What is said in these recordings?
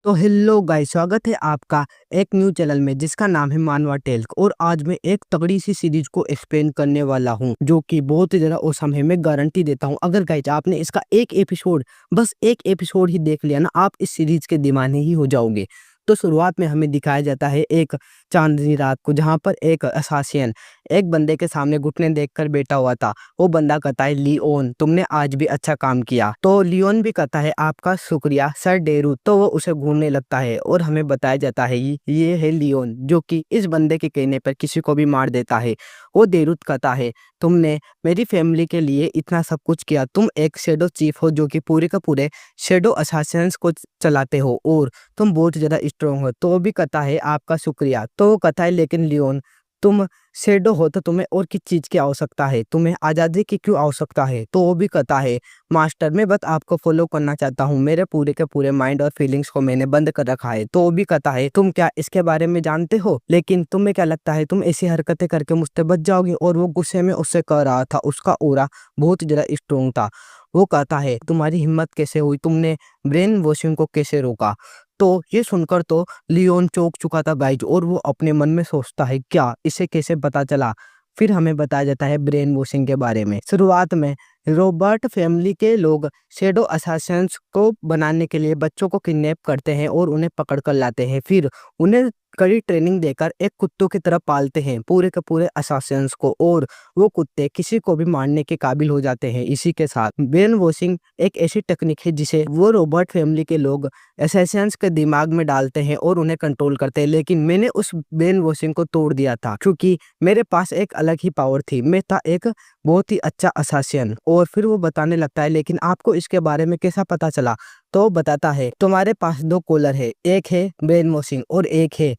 तो hello guys, स्वागत है आपका एक न्यू चैनल में जिसका नाम है मानवा टेल्क। और आज मैं एक तगड़ी सी सीरीज को एक्सप्लेन करने वाला हूं जो कि बहुत ही ज़्यादा औसम है। मैं गारंटी देता हूं, अगर गाइस आपने इसका एक एपिसोड, बस एक एपिसोड ही देख लिया ना, आप इस सीरीज के दीवाने ही हो जाओगे। तो शुरुआत में हमें दिखाया जाता है एक चांदनी रात को, जहां पर एक असासियन एक बंदे के सामने घुटने देखकर बैठा हुआ था। वो बंदा कहता है, लियोन तुमने आज भी अच्छा काम किया। तो लियोन भी कहता है, आपका शुक्रिया सर डेरू। तो वो उसे घूरने लगता है और हमें बताया जाता है ये है लियोन, जो कि इस बंदे के कहने पर किसी को भी मार देता है। वो डेरूत कहता है, तुमने मेरी फैमिली के लिए इतना सब कुछ किया, तुम एक शेडो चीफ हो जो कि पूरे का पूरे शेडो असासिन्स को चलाते हो और तुम बहुत ज्यादा स्ट्रोंग हो। तो वो भी कहता है, आपका शुक्रिया। तो वो कहता है, लेकिन लियोन तुम शेडो हो तो तुम्हें और किस चीज की आवश्यकता है, तुम्हें आजादी की क्यों आवश्यकता है। तो वो भी कहता है, मास्टर मैं बस आपको फॉलो करना चाहता हूँ, मेरे पूरे के पूरे माइंड और फीलिंग्स को मैंने बंद कर रखा है। तो वो भी कहता है, तुम क्या इसके बारे में जानते हो, लेकिन तुम्हें क्या लगता है तुम ऐसी हरकतें करके मुझसे बच जाओगी। और वो गुस्से में उससे कह रहा था, उसका ऑरा बहुत ज्यादा स्ट्रोंग था। वो कहता है, तुम्हारी हिम्मत कैसे हुई, तुमने ब्रेन वॉशिंग को कैसे रोका। तो ये सुनकर तो लियोन चौंक चुका था गाइज, और वो अपने मन में सोचता है, क्या इसे कैसे पता चला। फिर हमें बताया जाता है ब्रेन वॉशिंग के बारे में। शुरुआत में रॉबर्ट फैमिली के लोग शेडो असासिन्स को बनाने के लिए बच्चों को किडनैप करते हैं और उन्हें पकड़ कर लाते हैं। फिर उन्हें कड़ी ट्रेनिंग देकर एक कुत्तों की तरह पालते हैं पूरे के पूरे असासिन्स को, और वो कुत्ते किसी को भी मारने के काबिल हो जाते हैं। इसी के साथ ब्रेन वॉशिंग एक ऐसी टेक्निक है जिसे वो रॉबर्ट फैमिली के लोग असासिन्स के दिमाग में डालते हैं और उन्हें कंट्रोल करते हैं। लेकिन मैंने उस ब्रेन वॉशिंग को तोड़ दिया था, क्योंकि मेरे पास एक अलग ही पावर थी, मैं था एक बहुत ही अच्छा असासिन। और फिर वो बताने लगता है, लेकिन आपको इसके बारे में कैसा पता चला। तो वो बताता है, तुम्हारे पास दो कॉलर है, एक है ब्रेन वॉशिंग और एक है,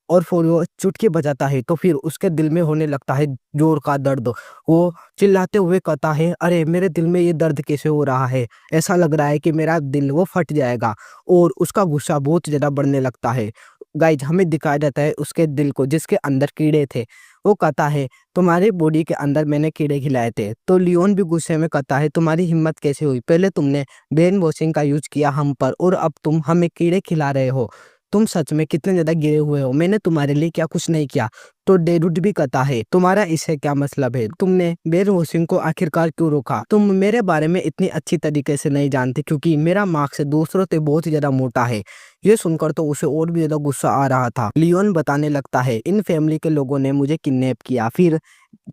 और फिर वो चुटकी बजाता है तो फिर उसके दिल में होने लगता है जोर का दर्द। वो चिल्लाते हुए कहता है, अरे मेरे दिल में ये दर्द कैसे हो रहा है, ऐसा लग रहा है कि मेरा दिल वो फट जाएगा। और उसका गुस्सा बहुत ज्यादा बढ़ने लगता है। गाइज हमें दिखाया जाता है उसके दिल को, जिसके अंदर कीड़े थे। वो कहता है, तुम्हारी बॉडी के अंदर मैंने कीड़े खिलाए थे। तो लियोन भी गुस्से में कहता है, तुम्हारी हिम्मत कैसे हुई, पहले तुमने ब्रेन वॉशिंग का यूज किया हम पर, और अब तुम हमें कीड़े खिला रहे हो। तुम सच में कितने ज्यादा गिरे हुए हो, मैंने तुम्हारे लिए क्या कुछ नहीं किया। तो डेरुड भी कहता है, तुम्हारा इससे क्या मतलब है, तुमने ब्रेन वॉशिंग को आखिरकार क्यों रोका। तुम मेरे बारे में इतनी अच्छी तरीके से नहीं जानते, क्योंकि मेरा मार्क्स दूसरों से बहुत ही ज्यादा मोटा है। ये सुनकर तो उसे और भी ज्यादा गुस्सा आ रहा था। लियोन बताने लगता है, इन फैमिली के लोगों ने मुझे किडनैप किया, फिर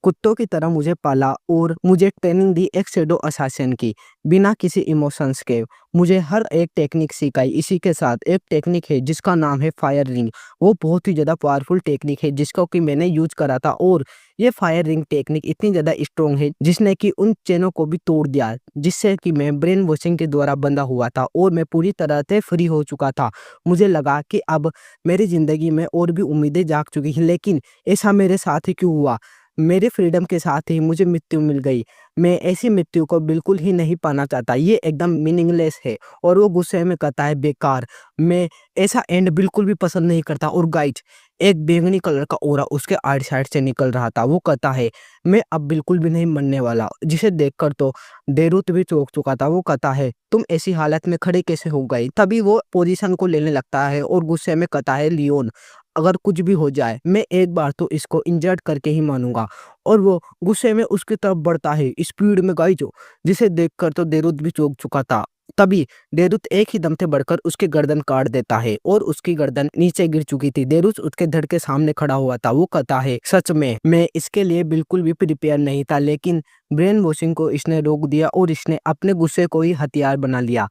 कुत्तों की तरह मुझे पाला और मुझे ट्रेनिंग दी एक शेडो असासिन की, बिना किसी इमोशंस के मुझे हर एक टेक्निक सिखाई। इसी के साथ एक टेक्निक है जिसका नाम है फायर रिंग। वो बहुत ही ज़्यादा पावरफुल टेक्निक है जिसको कि मैंने यूज करा था, और ये फायर रिंग टेक्निक इतनी ज़्यादा स्ट्रॉन्ग है जिसने कि उन चेनों को भी तोड़ दिया, जिससे कि मैं ब्रेन वॉशिंग के द्वारा बंधा हुआ था और मैं पूरी तरह से फ्री हो चुका था। मुझे लगा कि अब मेरी ज़िंदगी में और भी उम्मीदें जाग चुकी हैं, लेकिन ऐसा मेरे साथ ही क्यों हुआ। मेरे फ्रीडम के साथ ही मुझे मृत्यु मिल गई। मैं ऐसी मृत्यु को बिल्कुल ही नहीं पाना चाहता, ये एकदम मीनिंगलेस है। और वो गुस्से में कहता है, बेकार, मैं ऐसा एंड बिल्कुल भी पसंद नहीं करता। और गाइज एक बैंगनी कलर का ओरा उसके आड़ साइड से निकल रहा था। वो कहता है, मैं अब बिल्कुल भी नहीं मरने वाला। जिसे देखकर तो डेरुत भी चौंक चुका था। वो कहता है, तुम ऐसी हालत में खड़े कैसे हो गई। तभी वो पोजीशन को लेने लगता है और गुस्से में कहता है, लियोन अगर कुछ भी हो जाए मैं एक बार तो इसको इंजर्ड करके ही मानूंगा। और वो गुस्से में उसकी तरफ बढ़ता है स्पीड में गाइज, जिसे देखकर तो डेरुत भी चौंक चुका था। तभी डेरुत एक ही दम से बढ़कर उसकी गर्दन काट देता है और उसकी गर्दन नीचे गिर चुकी थी। डेरुत उसके धड़ के सामने खड़ा हुआ था। वो कहता है, सच में मैं इसके लिए बिल्कुल भी प्रिपेयर नहीं था, लेकिन ब्रेन वॉशिंग को इसने रोक दिया और इसने अपने गुस्से को ही हथियार बना लिया।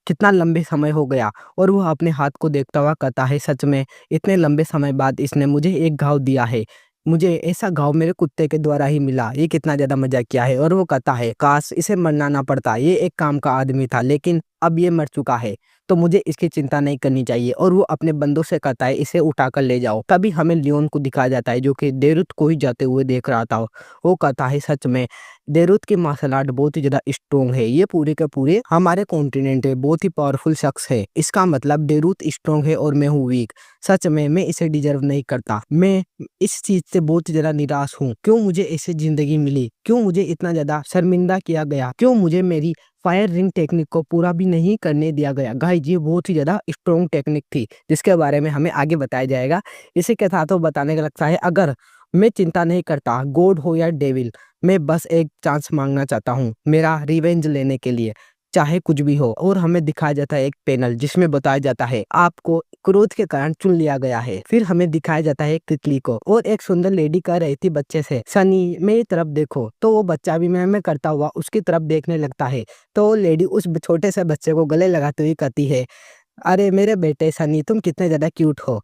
कितना लंबे समय हो गया। और वो अपने हाथ को देखता हुआ कहता है, सच में इतने लंबे समय बाद इसने मुझे एक घाव दिया है। मुझे ऐसा घाव मेरे कुत्ते के द्वारा ही मिला, ये कितना ज्यादा मजाक किया है। और वो कहता है, काश इसे मरना ना पड़ता, ये एक काम का आदमी था, लेकिन अब ये मर चुका है तो मुझे इसकी चिंता नहीं करनी चाहिए। और वो अपने बंदों से कहता है, इसे उठाकर ले जाओ। तभी हमें लियोन को दिखाया जाता है जो कि डेरुत को ही जाते हुए देख रहा था। वो कहता है, सच में डेरुत की मार्शल आर्ट बहुत ही ज्यादा स्ट्रॉन्ग है, ये पूरे के पूरे हमारे कॉन्टिनेंट है बहुत ही पावरफुल शख्स है। इसका मतलब डेरुत स्ट्रॉन्ग है और मैं हूँ वीक। सच में मैं इसे डिजर्व नहीं करता। मैं इस चीज से बहुत ज्यादा निराश हूँ। क्यों मुझे ऐसी जिंदगी मिली? क्यों मुझे इतना ज्यादा शर्मिंदा किया गया? क्यों मुझे मेरी फायर रिंग टेक्निक को पूरा भी नहीं करने दिया गया? गाइस, ये बहुत ही ज्यादा स्ट्रॉन्ग टेक्निक थी जिसके बारे में हमें आगे बताया जाएगा। इसी के साथ वो बताने का लगता है, अगर मैं चिंता नहीं करता गॉड हो या डेविल, मैं बस एक चांस मांगना चाहता हूँ मेरा रिवेंज लेने के लिए, चाहे कुछ भी हो। और हमें दिखाया जाता है एक पैनल जिसमें बताया जाता है आपको क्रोध के कारण चुन लिया गया है। फिर हमें दिखाया जाता है एक तितली को, और एक सुंदर लेडी कह रही थी बच्चे से, सनी मेरी तरफ देखो। तो वो बच्चा भी मैं करता हुआ उसकी तरफ देखने लगता है। तो लेडी उस छोटे से बच्चे को गले लगाते हुए कहती है, अरे मेरे बेटे सनी, तुम कितने ज्यादा क्यूट हो।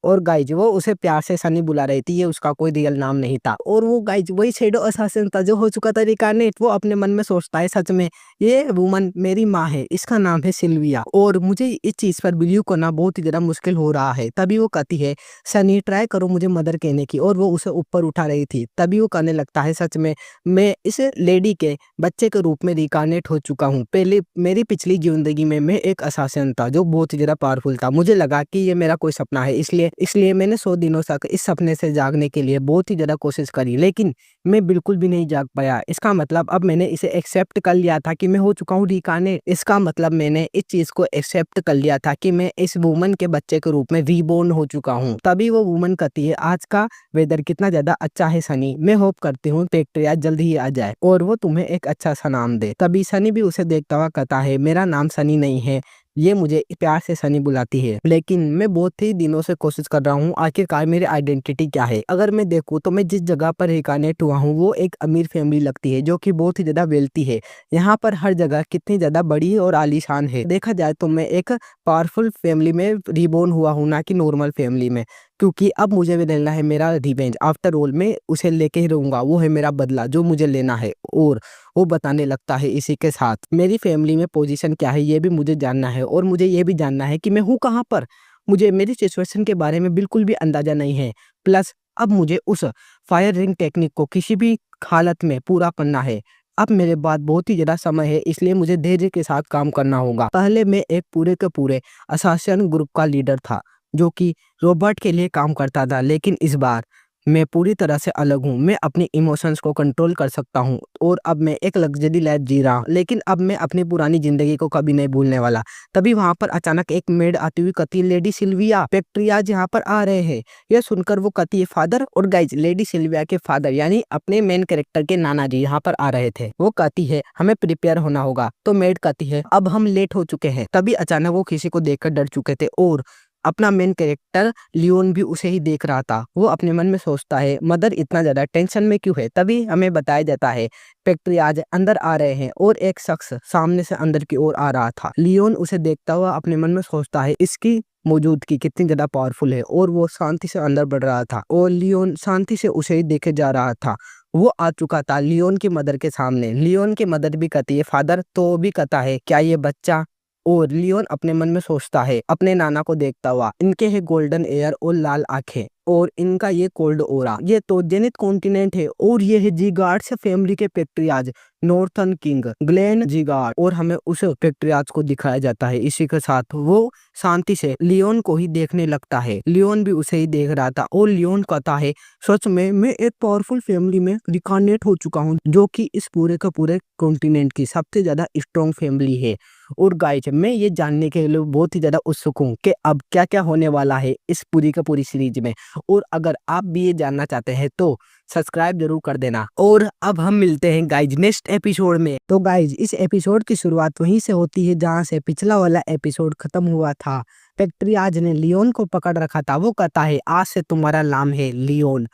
और गाइज वो उसे प्यार से सनी बुला रही थी, ये उसका कोई रियल नाम नहीं था। और वो गाइज वही शैडो असासिन था जो हो चुका था रिकार्नेट। वो अपने मन में सोचता है, सच में ये वुमन मेरी माँ है, इसका नाम है सिल्विया, और मुझे इस चीज पर बिलीव करना बहुत ही ज्यादा मुश्किल हो रहा है। तभी वो कहती है, सनी ट्राई करो मुझे मदर कहने की। और वो उसे ऊपर उठा रही थी। तभी वो कहने लगता है, सच में मैं इस लेडी के बच्चे के रूप में रिकार्नेट हो चुका हूँ। पहले मेरी पिछली जिंदगी में मैं एक असासिन था जो बहुत ही ज्यादा पावरफुल था। मुझे लगा कि ये मेरा कोई सपना है, इसलिए मैंने 100 दिनों तक इस सपने से जागने के लिए बहुत ही ज्यादा कोशिश करी, लेकिन मैं बिल्कुल भी नहीं जाग पाया। इसका मतलब अब मैंने इसे एक्सेप्ट कर लिया था कि मैं हो चुका हूँ रिकार्नेट। इसका मतलब मैंने इस चीज को एक्सेप्ट कर लिया था कि मैं इस वुमन के बच्चे के रूप में रीबोर्न हो चुका हूँ। तभी वो वुमन कहती है, आज का वेदर कितना ज्यादा अच्छा है सनी, मैं होप करती हूँ बैक्टीरिया जल्द ही आ जाए और वो तुम्हें एक अच्छा सा नाम दे। तभी सनी भी उसे देखता हुआ कहता है, मेरा नाम सनी नहीं है, ये मुझे प्यार से सनी बुलाती है, लेकिन मैं बहुत ही दिनों से कोशिश कर रहा हूँ आखिरकार मेरी आइडेंटिटी क्या है। अगर मैं देखूँ तो मैं जिस जगह पर रिकार्नेट हुआ हूँ वो एक अमीर फैमिली लगती है जो कि बहुत ही ज्यादा वेल्थी है। यहाँ पर हर जगह कितनी ज्यादा बड़ी और आलीशान है। देखा जाए तो मैं एक पावरफुल फैमिली में रिबोर्न हुआ हूँ, ना कि नॉर्मल फैमिली में, क्योंकि अब मुझे भी लेना है मेरा रिवेंज। आफ्टर ऑल मैं उसे लेके ही रहूंगा, वो है मेरा बदला जो मुझे लेना है। और वो बताने लगता है, इसी के साथ मेरी फैमिली में पोजीशन क्या है ये भी मुझे जानना है, और मुझे ये भी जानना है कि मैं हूँ कहाँ पर। मुझे मेरी सिचुएशन के बारे में बिल्कुल भी अंदाजा नहीं है। प्लस अब मुझे उस फायर रिंग टेक्निक को किसी भी हालत में पूरा करना है। अब मेरे पास बहुत ही ज्यादा समय है, इसलिए मुझे धैर्य के साथ काम करना होगा। पहले मैं एक पूरे के पूरे असासिन ग्रुप का लीडर था जो कि रॉबर्ट के लिए काम करता था, लेकिन इस बार मैं पूरी तरह से अलग हूँ। मैं अपनी इमोशंस को कंट्रोल कर सकता हूँ, और अब मैं एक लग्जरी लाइफ जी रहा हूँ, लेकिन अब मैं अपनी पुरानी जिंदगी को कभी नहीं भूलने वाला। तभी वहां पर अचानक एक मेड आती हुई कहती है, लेडी सिल्विया, पैक्ट्रियाज यहाँ पर आ रहे हैं। यह सुनकर वो कहती है, फादर। और गाइज लेडी सिल्विया के फादर यानी अपने मेन कैरेक्टर के नाना जी यहाँ पर आ रहे थे। वो कहती है, हमें प्रिपेयर होना होगा। तो मेड कहती है, अब हम लेट हो चुके हैं। तभी अचानक वो किसी को देखकर डर चुके थे, और अपना मेन कैरेक्टर लियोन भी उसे ही देख रहा था। वो अपने मन में सोचता है, मदर इतना ज्यादा टेंशन में क्यों है। तभी हमें बताया जाता है फैक्ट्री आज अंदर आ रहे हैं, और एक शख्स सामने से अंदर की ओर आ रहा था। लियोन उसे देखता हुआ अपने मन में सोचता है, इसकी मौजूदगी कितनी ज्यादा पावरफुल है, और वो शांति से अंदर बढ़ रहा था, और लियोन शांति से उसे ही देखे जा रहा था। वो आ चुका था लियोन की मदर के सामने। लियोन की मदर भी कहती है, फादर। तो भी कहता है, क्या ये बच्चा। और लियोन अपने मन में सोचता है अपने नाना को देखता हुआ, इनके है गोल्डन एयर और लाल आंखें, और इनका ये कोल्ड ओरा, ये तो जेनिथ कॉन्टिनेंट है, और ये है जीगार्ड से फैमिली के पैट्रियाज नॉर्थन किंग ग्लेन जीगार्ड। और हमें उस पैट्रियाज को दिखाया जाता है। इसी के साथ वो शांति से लियोन को ही देखने लगता है। लियोन भी उसे ही देख रहा था, और लियोन कहता है, सच में मैं एक पावरफुल फैमिली में रिकार्नेट हो चुका हूँ जो कि इस पूरे का पूरे कॉन्टिनेंट की सबसे ज्यादा स्ट्रॉन्ग फैमिली है। और गाइस मैं ये जानने के लिए बहुत ही ज्यादा उत्सुक हूँ कि अब क्या क्या होने वाला है इस पूरी का पूरी सीरीज में। और अगर आप भी ये जानना चाहते हैं तो सब्सक्राइब जरूर कर देना। और अब हम मिलते हैं गाइज नेक्स्ट एपिसोड में। तो गाइज इस एपिसोड की शुरुआत वहीं से होती है जहां से पिछला वाला एपिसोड खत्म हुआ था। फैक्ट्री आज ने लियोन को पकड़ रखा था। वो कहता है, आज से तुम्हारा नाम है लियोन।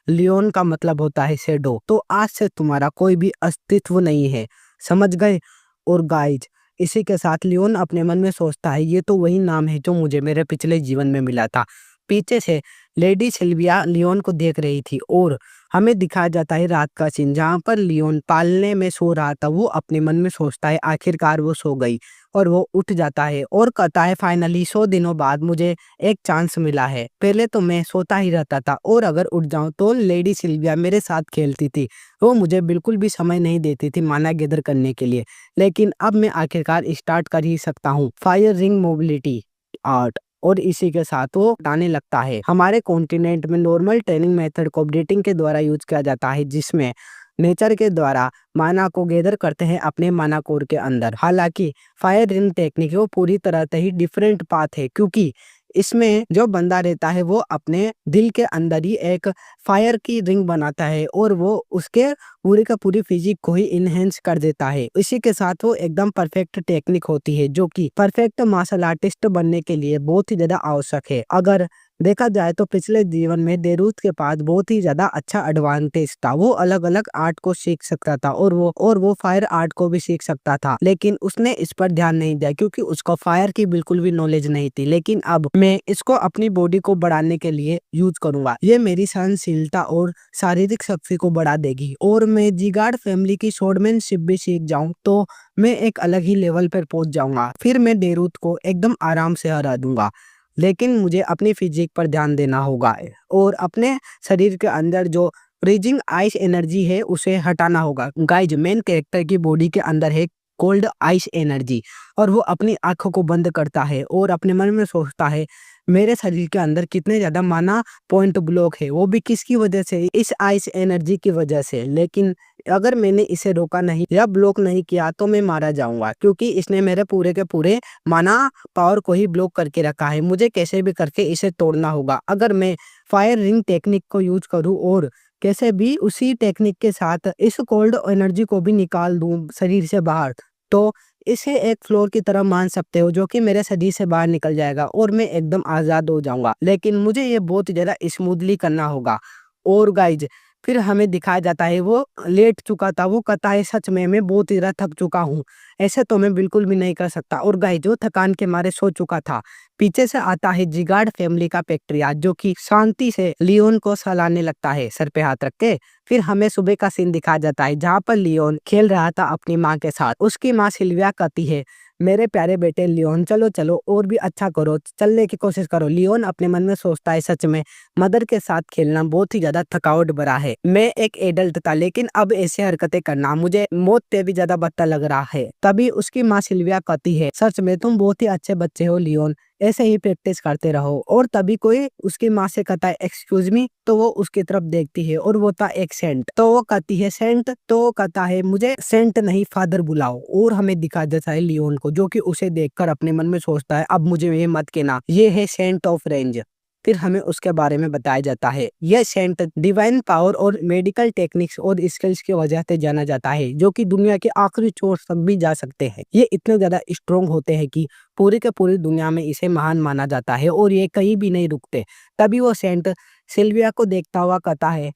लियोन का मतलब होता है शैडो। तो आज से तुम्हारा कोई भी अस्तित्व नहीं है, समझ गए। और गाइज इसी के साथ लियोन अपने मन में सोचता है, ये तो वही नाम है जो मुझे मेरे पिछले जीवन में मिला था। पीछे से लेडी सिल्विया लियोन को देख रही थी, और हमें दिखाया जाता है रात का सीन जहाँ पर लियोन पालने में सो रहा था। वो अपने मन में सोचता है, आखिरकार वो सो गई, और वो उठ जाता है और कहता है, फाइनली 100 दिनों बाद मुझे एक चांस मिला है। पहले तो मैं सोता ही रहता था, और अगर उठ जाऊं तो लेडी सिल्विया मेरे साथ खेलती थी। वो मुझे बिल्कुल भी समय नहीं देती थी माना गैदर करने के लिए, लेकिन अब मैं आखिरकार स्टार्ट कर ही सकता हूँ फायर रिंग मोबिलिटी आर्ट। और इसी के साथ वो हटाने लगता है। हमारे कॉन्टिनेंट में नॉर्मल ट्रेनिंग मेथड को ब्रीडिंग के द्वारा यूज किया जाता है, जिसमें नेचर के द्वारा माना को गैदर करते हैं अपने माना कोर के अंदर। हालांकि फायर रिंग टेक्निक वो पूरी तरह से ही डिफरेंट पाथ है, क्योंकि इसमें जो बंदा रहता है वो अपने दिल के अंदर ही एक फायर की रिंग बनाता है और वो उसके पूरी का पूरी फिजिक को ही इनहेंस कर देता है। इसी के साथ वो एकदम परफेक्ट टेक्निक होती है, जो कि परफेक्ट मार्शल आर्टिस्ट बनने के लिए बहुत ही ज्यादा आवश्यक है। अगर देखा जाए तो पिछले जीवन में डेरूथ के पास बहुत ही ज्यादा अच्छा एडवांटेज था। वो अलग अलग आर्ट को सीख सकता था और वो फायर आर्ट को भी सीख सकता था, लेकिन उसने इस पर ध्यान नहीं दिया क्योंकि उसको फायर की बिल्कुल भी नॉलेज नहीं थी। लेकिन अब मैं इसको अपनी बॉडी को बढ़ाने के लिए यूज करूंगा। ये मेरी सहनशीलता और शारीरिक शक्ति को बढ़ा देगी और मैं जिगार्ड फैमिली की स्वॉर्डमैनशिप भी सीख जाऊं तो मैं एक अलग ही लेवल पर पहुंच जाऊंगा। फिर मैं डेरूथ को एकदम आराम से हरा दूंगा। लेकिन मुझे अपनी फिजिक पर ध्यान देना होगा और अपने शरीर के अंदर जो फ्रीजिंग आइस एनर्जी है उसे हटाना होगा। गाइज, मेन कैरेक्टर की बॉडी के अंदर है कोल्ड आइस एनर्जी और वो अपनी आंखों को बंद करता है और अपने मन में सोचता है मेरे शरीर के अंदर कितने ज्यादा माना पॉइंट ब्लॉक है, वो भी किसकी वजह से, इस आइस एनर्जी की वजह से। लेकिन अगर मैंने इसे रोका नहीं या ब्लॉक नहीं किया तो मैं मारा जाऊंगा, क्योंकि इसने मेरे पूरे के पूरे माना पावर को ही ब्लॉक करके रखा है। मुझे कैसे भी करके इसे तोड़ना होगा। अगर मैं फायर रिंग टेक्निक को यूज करूं और कैसे भी उसी टेक्निक के साथ इस कोल्ड एनर्जी को भी निकाल दूं शरीर से बाहर, तो इसे एक फ्लोर की तरह मान सकते हो जो कि मेरे शरीर से बाहर निकल जाएगा और मैं एकदम आजाद हो जाऊंगा। लेकिन मुझे ये बहुत ज्यादा स्मूथली करना होगा। और गाइज, फिर हमें दिखाया जाता है वो लेट चुका था। वो कहता है सच में मैं बहुत ही ज्यादा थक चुका हूँ, ऐसे तो मैं बिल्कुल भी नहीं कर सकता। और गाइज, वो थकान के मारे सो चुका था। पीछे से आता है जिगार्ड फैमिली का पेट्रियार्च, जो कि शांति से लियोन को सहलाने लगता है सर पे हाथ रख के। फिर हमें सुबह का सीन दिखाया जाता है जहाँ पर लियोन खेल रहा था अपनी माँ के साथ। उसकी माँ सिल्विया कहती है मेरे प्यारे बेटे लियोन, चलो चलो और भी अच्छा करो, चलने की कोशिश करो। लियोन अपने मन में सोचता है सच में मदर के साथ खेलना बहुत ही ज्यादा थकावट भरा है। मैं एक एडल्ट था लेकिन अब ऐसी हरकतें करना मुझे मौत से भी ज्यादा बदतर लग रहा है। तभी उसकी माँ सिल्विया कहती है सच में तुम बहुत ही अच्छे बच्चे हो लियोन, ऐसे ही प्रैक्टिस करते रहो। और तभी कोई उसकी माँ से कहता है एक्सक्यूज मी, तो वो उसकी तरफ देखती है और वो था एक सेंट। तो वो कहती है सेंट, तो वो कहता है मुझे सेंट नहीं फादर बुलाओ। और हमें दिखा देता है लियोन को, जो कि उसे देखकर अपने मन में सोचता है अब मुझे ये मत कहना, ये है सेंट ऑफ रेंज। फिर हमें उसके बारे में बताया जाता है यह सेंट डिवाइन पावर और मेडिकल टेक्निक्स और स्किल्स की वजह से जाना जाता है, जो कि दुनिया के आखिरी छोर तक भी जा सकते हैं। ये इतने ज्यादा स्ट्रोंग होते हैं कि पूरी के पूरी दुनिया में इसे महान माना जाता है और ये कहीं भी नहीं रुकते। तभी वो सेंट सिल्विया को देखता हुआ कहता है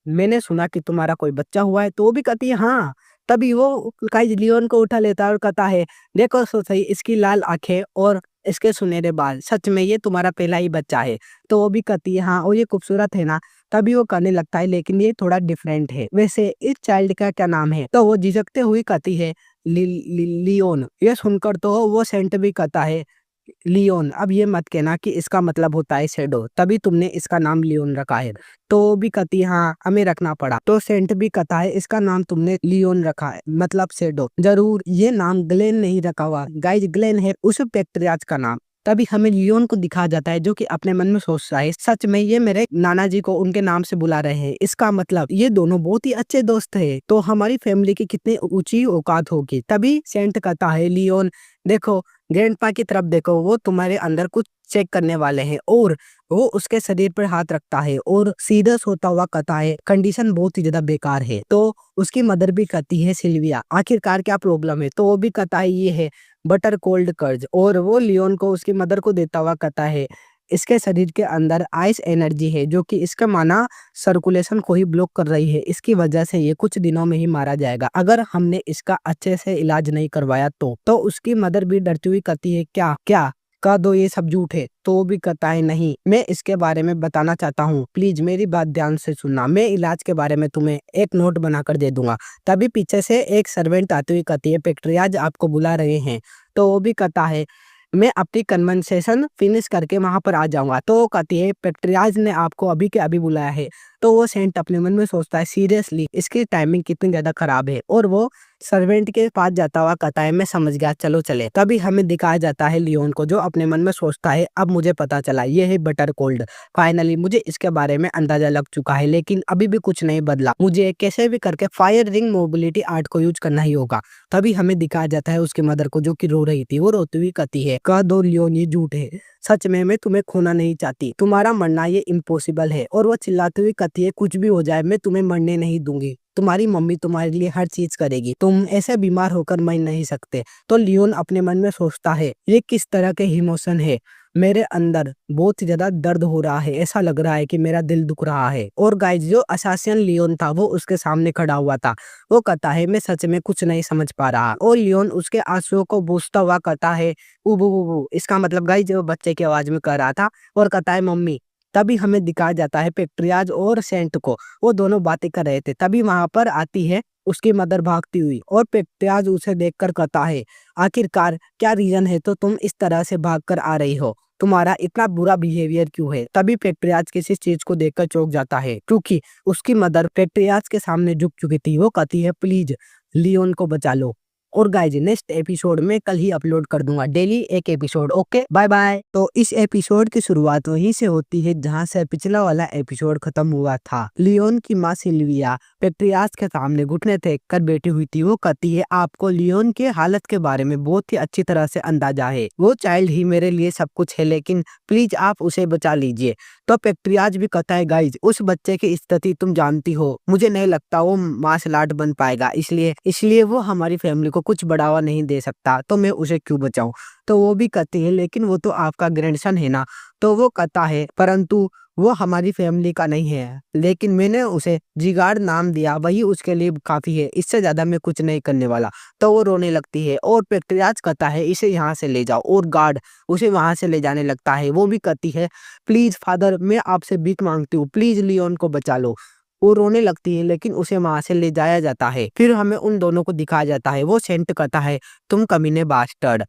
मैंने सुना कि तुम्हारा कोई बच्चा हुआ है, तो वो भी कहती है हाँ। तभी वो काइज लियोन को उठा लेता है और कहता है देखो तो सही इसकी लाल आंखें और इसके सुनहरे बाल, सच में ये तुम्हारा पहला ही बच्चा है। तो वो भी कहती है हाँ और ये खूबसूरत है ना। तभी वो कहने लगता है लेकिन ये थोड़ा डिफरेंट है, वैसे इस चाइल्ड का क्या नाम है। तो वो झिझकते हुए कहती है लियोन। ये सुनकर तो वो सेंट भी कहता है लियोन, अब ये मत कहना कि इसका मतलब होता है शैडो, तभी तुमने इसका नाम लियोन रखा है। तो वो भी कहती है हाँ हमें रखना पड़ा। तो सेंट भी कहता है इसका नाम तुमने लियोन रखा है मतलब शैडो, जरूर ये नाम ग्लेन नहीं रखा हुआ। गाइज, ग्लेन है उस पेट्रियार्च का नाम। तभी हमें लियोन को दिखाया जाता है जो कि अपने मन में सोचता है सच में ये मेरे नाना जी को उनके नाम से बुला रहे हैं, इसका मतलब ये दोनों बहुत ही अच्छे दोस्त है, तो हमारी फैमिली की कितनी ऊंची औकात होगी। तभी सेंट कहता है लियोन देखो ग्रैंडपा की तरफ देखो, वो तुम्हारे अंदर कुछ चेक करने वाले हैं। और वो उसके शरीर पर हाथ रखता है और सीरियस होता हुआ कहता है कंडीशन बहुत ही ज्यादा बेकार है। तो उसकी मदर भी कहती है सिल्विया आखिरकार क्या प्रॉब्लम है। तो वो भी कहता है ये है बटर कोल्ड कर्ज। और वो लियोन को उसकी मदर को देता हुआ कहता है इसके शरीर के अंदर आइस एनर्जी है जो कि इसका माना सर्कुलेशन को ही ब्लॉक कर रही है, इसकी वजह से ये कुछ दिनों में ही मारा जाएगा अगर हमने इसका अच्छे से इलाज नहीं करवाया। तो उसकी मदर भी डरती हुई कहती है क्या क्या कह दो ये सब झूठ है। तो वो भी कहता है नहीं मैं इसके बारे में बताना चाहता हूँ, प्लीज मेरी बात ध्यान से सुनना, मैं इलाज के बारे में तुम्हें एक नोट बनाकर दे दूंगा। तभी पीछे से एक सर्वेंट आती हुई कहती है पेट्रियार्च आपको बुला रहे हैं। तो वो भी कहता है मैं अपनी कन्वर्सेशन फिनिश करके वहां पर आ जाऊंगा। तो वो कहती है पेट्रियार्च ने आपको अभी के अभी बुलाया है, तो वो सेंट अपने मन में सोचता है सीरियसली इसकी टाइमिंग कितनी ज्यादा खराब है, और वो सर्वेंट के पास जाता हुआ कहता है मैं समझ गया, चलो चले। तभी हमें दिखाया जाता है लियोन को, जो अपने मन में सोचता है अब मुझे पता चला ये है बटर कोल्ड, फाइनली मुझे इसके बारे में अंदाजा लग चुका है, लेकिन अभी भी कुछ नहीं बदला, मुझे कैसे भी करके फायर रिंग मोबिलिटी आर्ट को यूज करना ही होगा। तभी हमें दिखाया जाता है उसकी मदर को, जो कि रो रही थी। वो रोती हुई कहती है कह दो लियोन ये झूठ है, सच में मैं तुम्हें खोना नहीं चाहती, तुम्हारा मरना ये इम्पॉसिबल है। और वो चिल्लाती हुई कहती है कुछ भी हो जाए मैं तुम्हें मरने नहीं दूंगी, तुम्हारी मम्मी तुम्हारे लिए हर चीज करेगी, तुम ऐसे बीमार होकर मर नहीं सकते। तो लियोन अपने मन में सोचता है ये किस तरह के इमोशन है, मेरे अंदर बहुत ही ज्यादा दर्द हो रहा है, ऐसा लग रहा है कि मेरा दिल दुख रहा है। और गाइस जो असासिन लियोन था वो उसके सामने खड़ा हुआ था। वो कहता है मैं सच में कुछ नहीं समझ पा रहा, और लियोन उसके आंसुओं को बूझता हुआ कहता है उबू उबू, इसका मतलब गाइस जो बच्चे की आवाज में कह रहा था, और कहता है मम्मी। तभी हमें दिखाया जाता है पेट्रियाज और सेंट को, वो दोनों बातें कर रहे थे। तभी वहां पर आती है उसकी मदर भागती हुई, और पेट्रियाज उसे देखकर कहता है आखिरकार क्या रीजन है तो तुम इस तरह से भागकर आ रही हो, तुम्हारा इतना बुरा बिहेवियर क्यों है। तभी पेट्रियाज किसी चीज को देखकर चौंक जाता है, क्योंकि उसकी मदर पेट्रियाज के सामने झुक चुकी थी। वो कहती है प्लीज लियोन को बचा लो। और गाइज नेक्स्ट एपिसोड में कल ही अपलोड कर दूंगा, डेली एक एपिसोड। Okay bye bye. तो इस एपिसोड की शुरुआत वहीं से होती है जहां से पिछला वाला एपिसोड खत्म हुआ था। लियोन की माँ सिल्विया पेट्रियास के सामने घुटने टेक कर बैठी हुई थी। वो कहती है आपको लियोन के हालत के बारे में बहुत ही अच्छी तरह से अंदाजा है, वो चाइल्ड ही मेरे लिए सब कुछ है, लेकिन प्लीज आप उसे बचा लीजिए। तो पेट्रियाज भी कहता है गाइज उस बच्चे की स्थिति तुम जानती हो, मुझे नहीं लगता वो मार्शल आर्ट बन पाएगा, इसलिए वो हमारी फैमिली को कुछ बढ़ावा नहीं दे सकता, तो मैं उसे क्यों बचाऊं। तो वो भी कहती है लेकिन वो तो आपका ग्रैंडसन है ना। तो वो कहता है परंतु वो हमारी फैमिली का नहीं है, लेकिन मैंने उसे जिगार्ड नाम दिया, वही उसके लिए काफी है, इससे ज्यादा मैं कुछ नहीं करने वाला। तो वो रोने लगती है, और पेट्रियाज कहता है इसे यहाँ से ले जाओ, और गार्ड उसे वहां से ले जाने लगता है। वो भी कहती है प्लीज फादर मैं आपसे भीख मांगती हूँ, प्लीज लियोन को बचा लो। वो रोने लगती है, लेकिन उसे वहां से ले जाया जाता है। फिर हमें उन दोनों को दिखाया जाता है। वो सेंट कहता है तुम कमीने बास्टर्ड,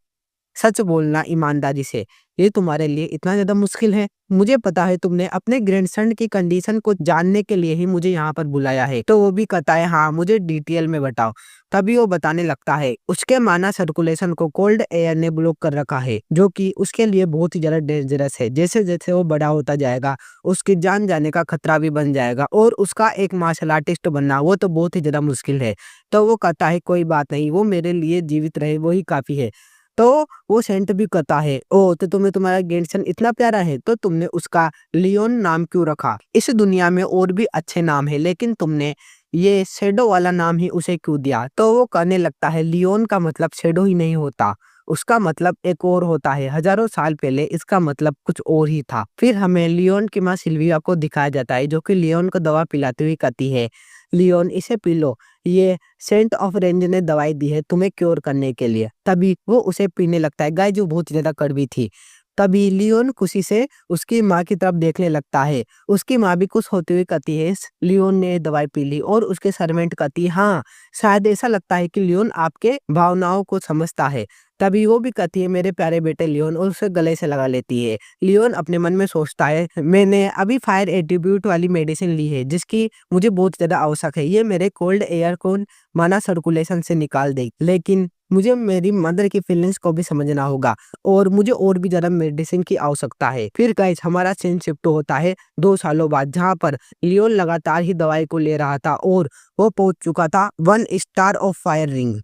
सच बोलना ईमानदारी से, ये तुम्हारे लिए इतना ज्यादा मुश्किल है। मुझे पता है तुमने अपने ग्रैंडसन की कंडीशन को जानने के लिए ही मुझे यहाँ पर बुलाया है। तो वो भी कहता है हाँ मुझे डिटेल में बताओ। तभी वो बताने लगता है उसके माना सर्कुलेशन को कोल्ड एयर ने ब्लॉक कर रखा है, जो कि उसके लिए बहुत ही ज्यादा डेंजरस है। जैसे जैसे वो बड़ा होता जाएगा उसकी जान जाने का खतरा भी बन जाएगा, और उसका एक मार्शल आर्टिस्ट बनना वो तो बहुत ही ज्यादा मुश्किल है। तो वो कहता है कोई बात नहीं, वो मेरे लिए जीवित रहे वही काफी है। तो वो सेंट भी कहता है ओ तो तुम्हें तुम्हारा ग्रैंडसन इतना प्यारा है तो तुमने उसका लियोन नाम क्यों रखा, इस दुनिया में और भी अच्छे नाम है, लेकिन तुमने ये शेडो वाला नाम ही उसे क्यों दिया। तो वो कहने लगता है लियोन का मतलब शेडो ही नहीं होता, उसका मतलब एक और होता है, हजारों साल पहले इसका मतलब कुछ और ही था। फिर हमें लियोन की माँ सिल्विया को दिखाया जाता है, जो कि लियोन को दवा पिलाती हुई कहती है लियोन इसे पी लो, ये सेंट ऑफ रेंज ने दवाई दी है तुम्हें क्योर करने के लिए। तभी वो उसे पीने लगता है। गाय जो बहुत ज्यादा कड़वी थी। तभी लियोन खुशी से उसकी माँ की तरफ देखने लगता है। उसकी माँ भी खुश होती हुई कहती है लियोन ने दवाई पी ली, और उसके सर्वेंट कहती है हाँ शायद ऐसा लगता है कि लियोन आपके भावनाओं को समझता है। तभी वो भी कहती है मेरे प्यारे बेटे लियोन, और उसे गले से लगा लेती है। लियोन अपने मन में सोचता है मैंने अभी फायर एट्रीब्यूट वाली मेडिसिन ली है, जिसकी मुझे बहुत ज्यादा आवश्यक है, ये मेरे कोल्ड एयर को माना सर्कुलेशन से निकाल देगी, लेकिन मुझे मेरी मदर की फीलिंग्स को भी समझना होगा, और मुझे और भी ज्यादा मेडिसिन की आवश्यकता है। फिर गाइस हमारा सीन शिफ्ट होता है 2 सालों बाद, जहाँ पर लियोन लगातार ही दवाई को ले रहा था, और वो पहुंच चुका था 1 स्टार ऑफ फायर रिंग,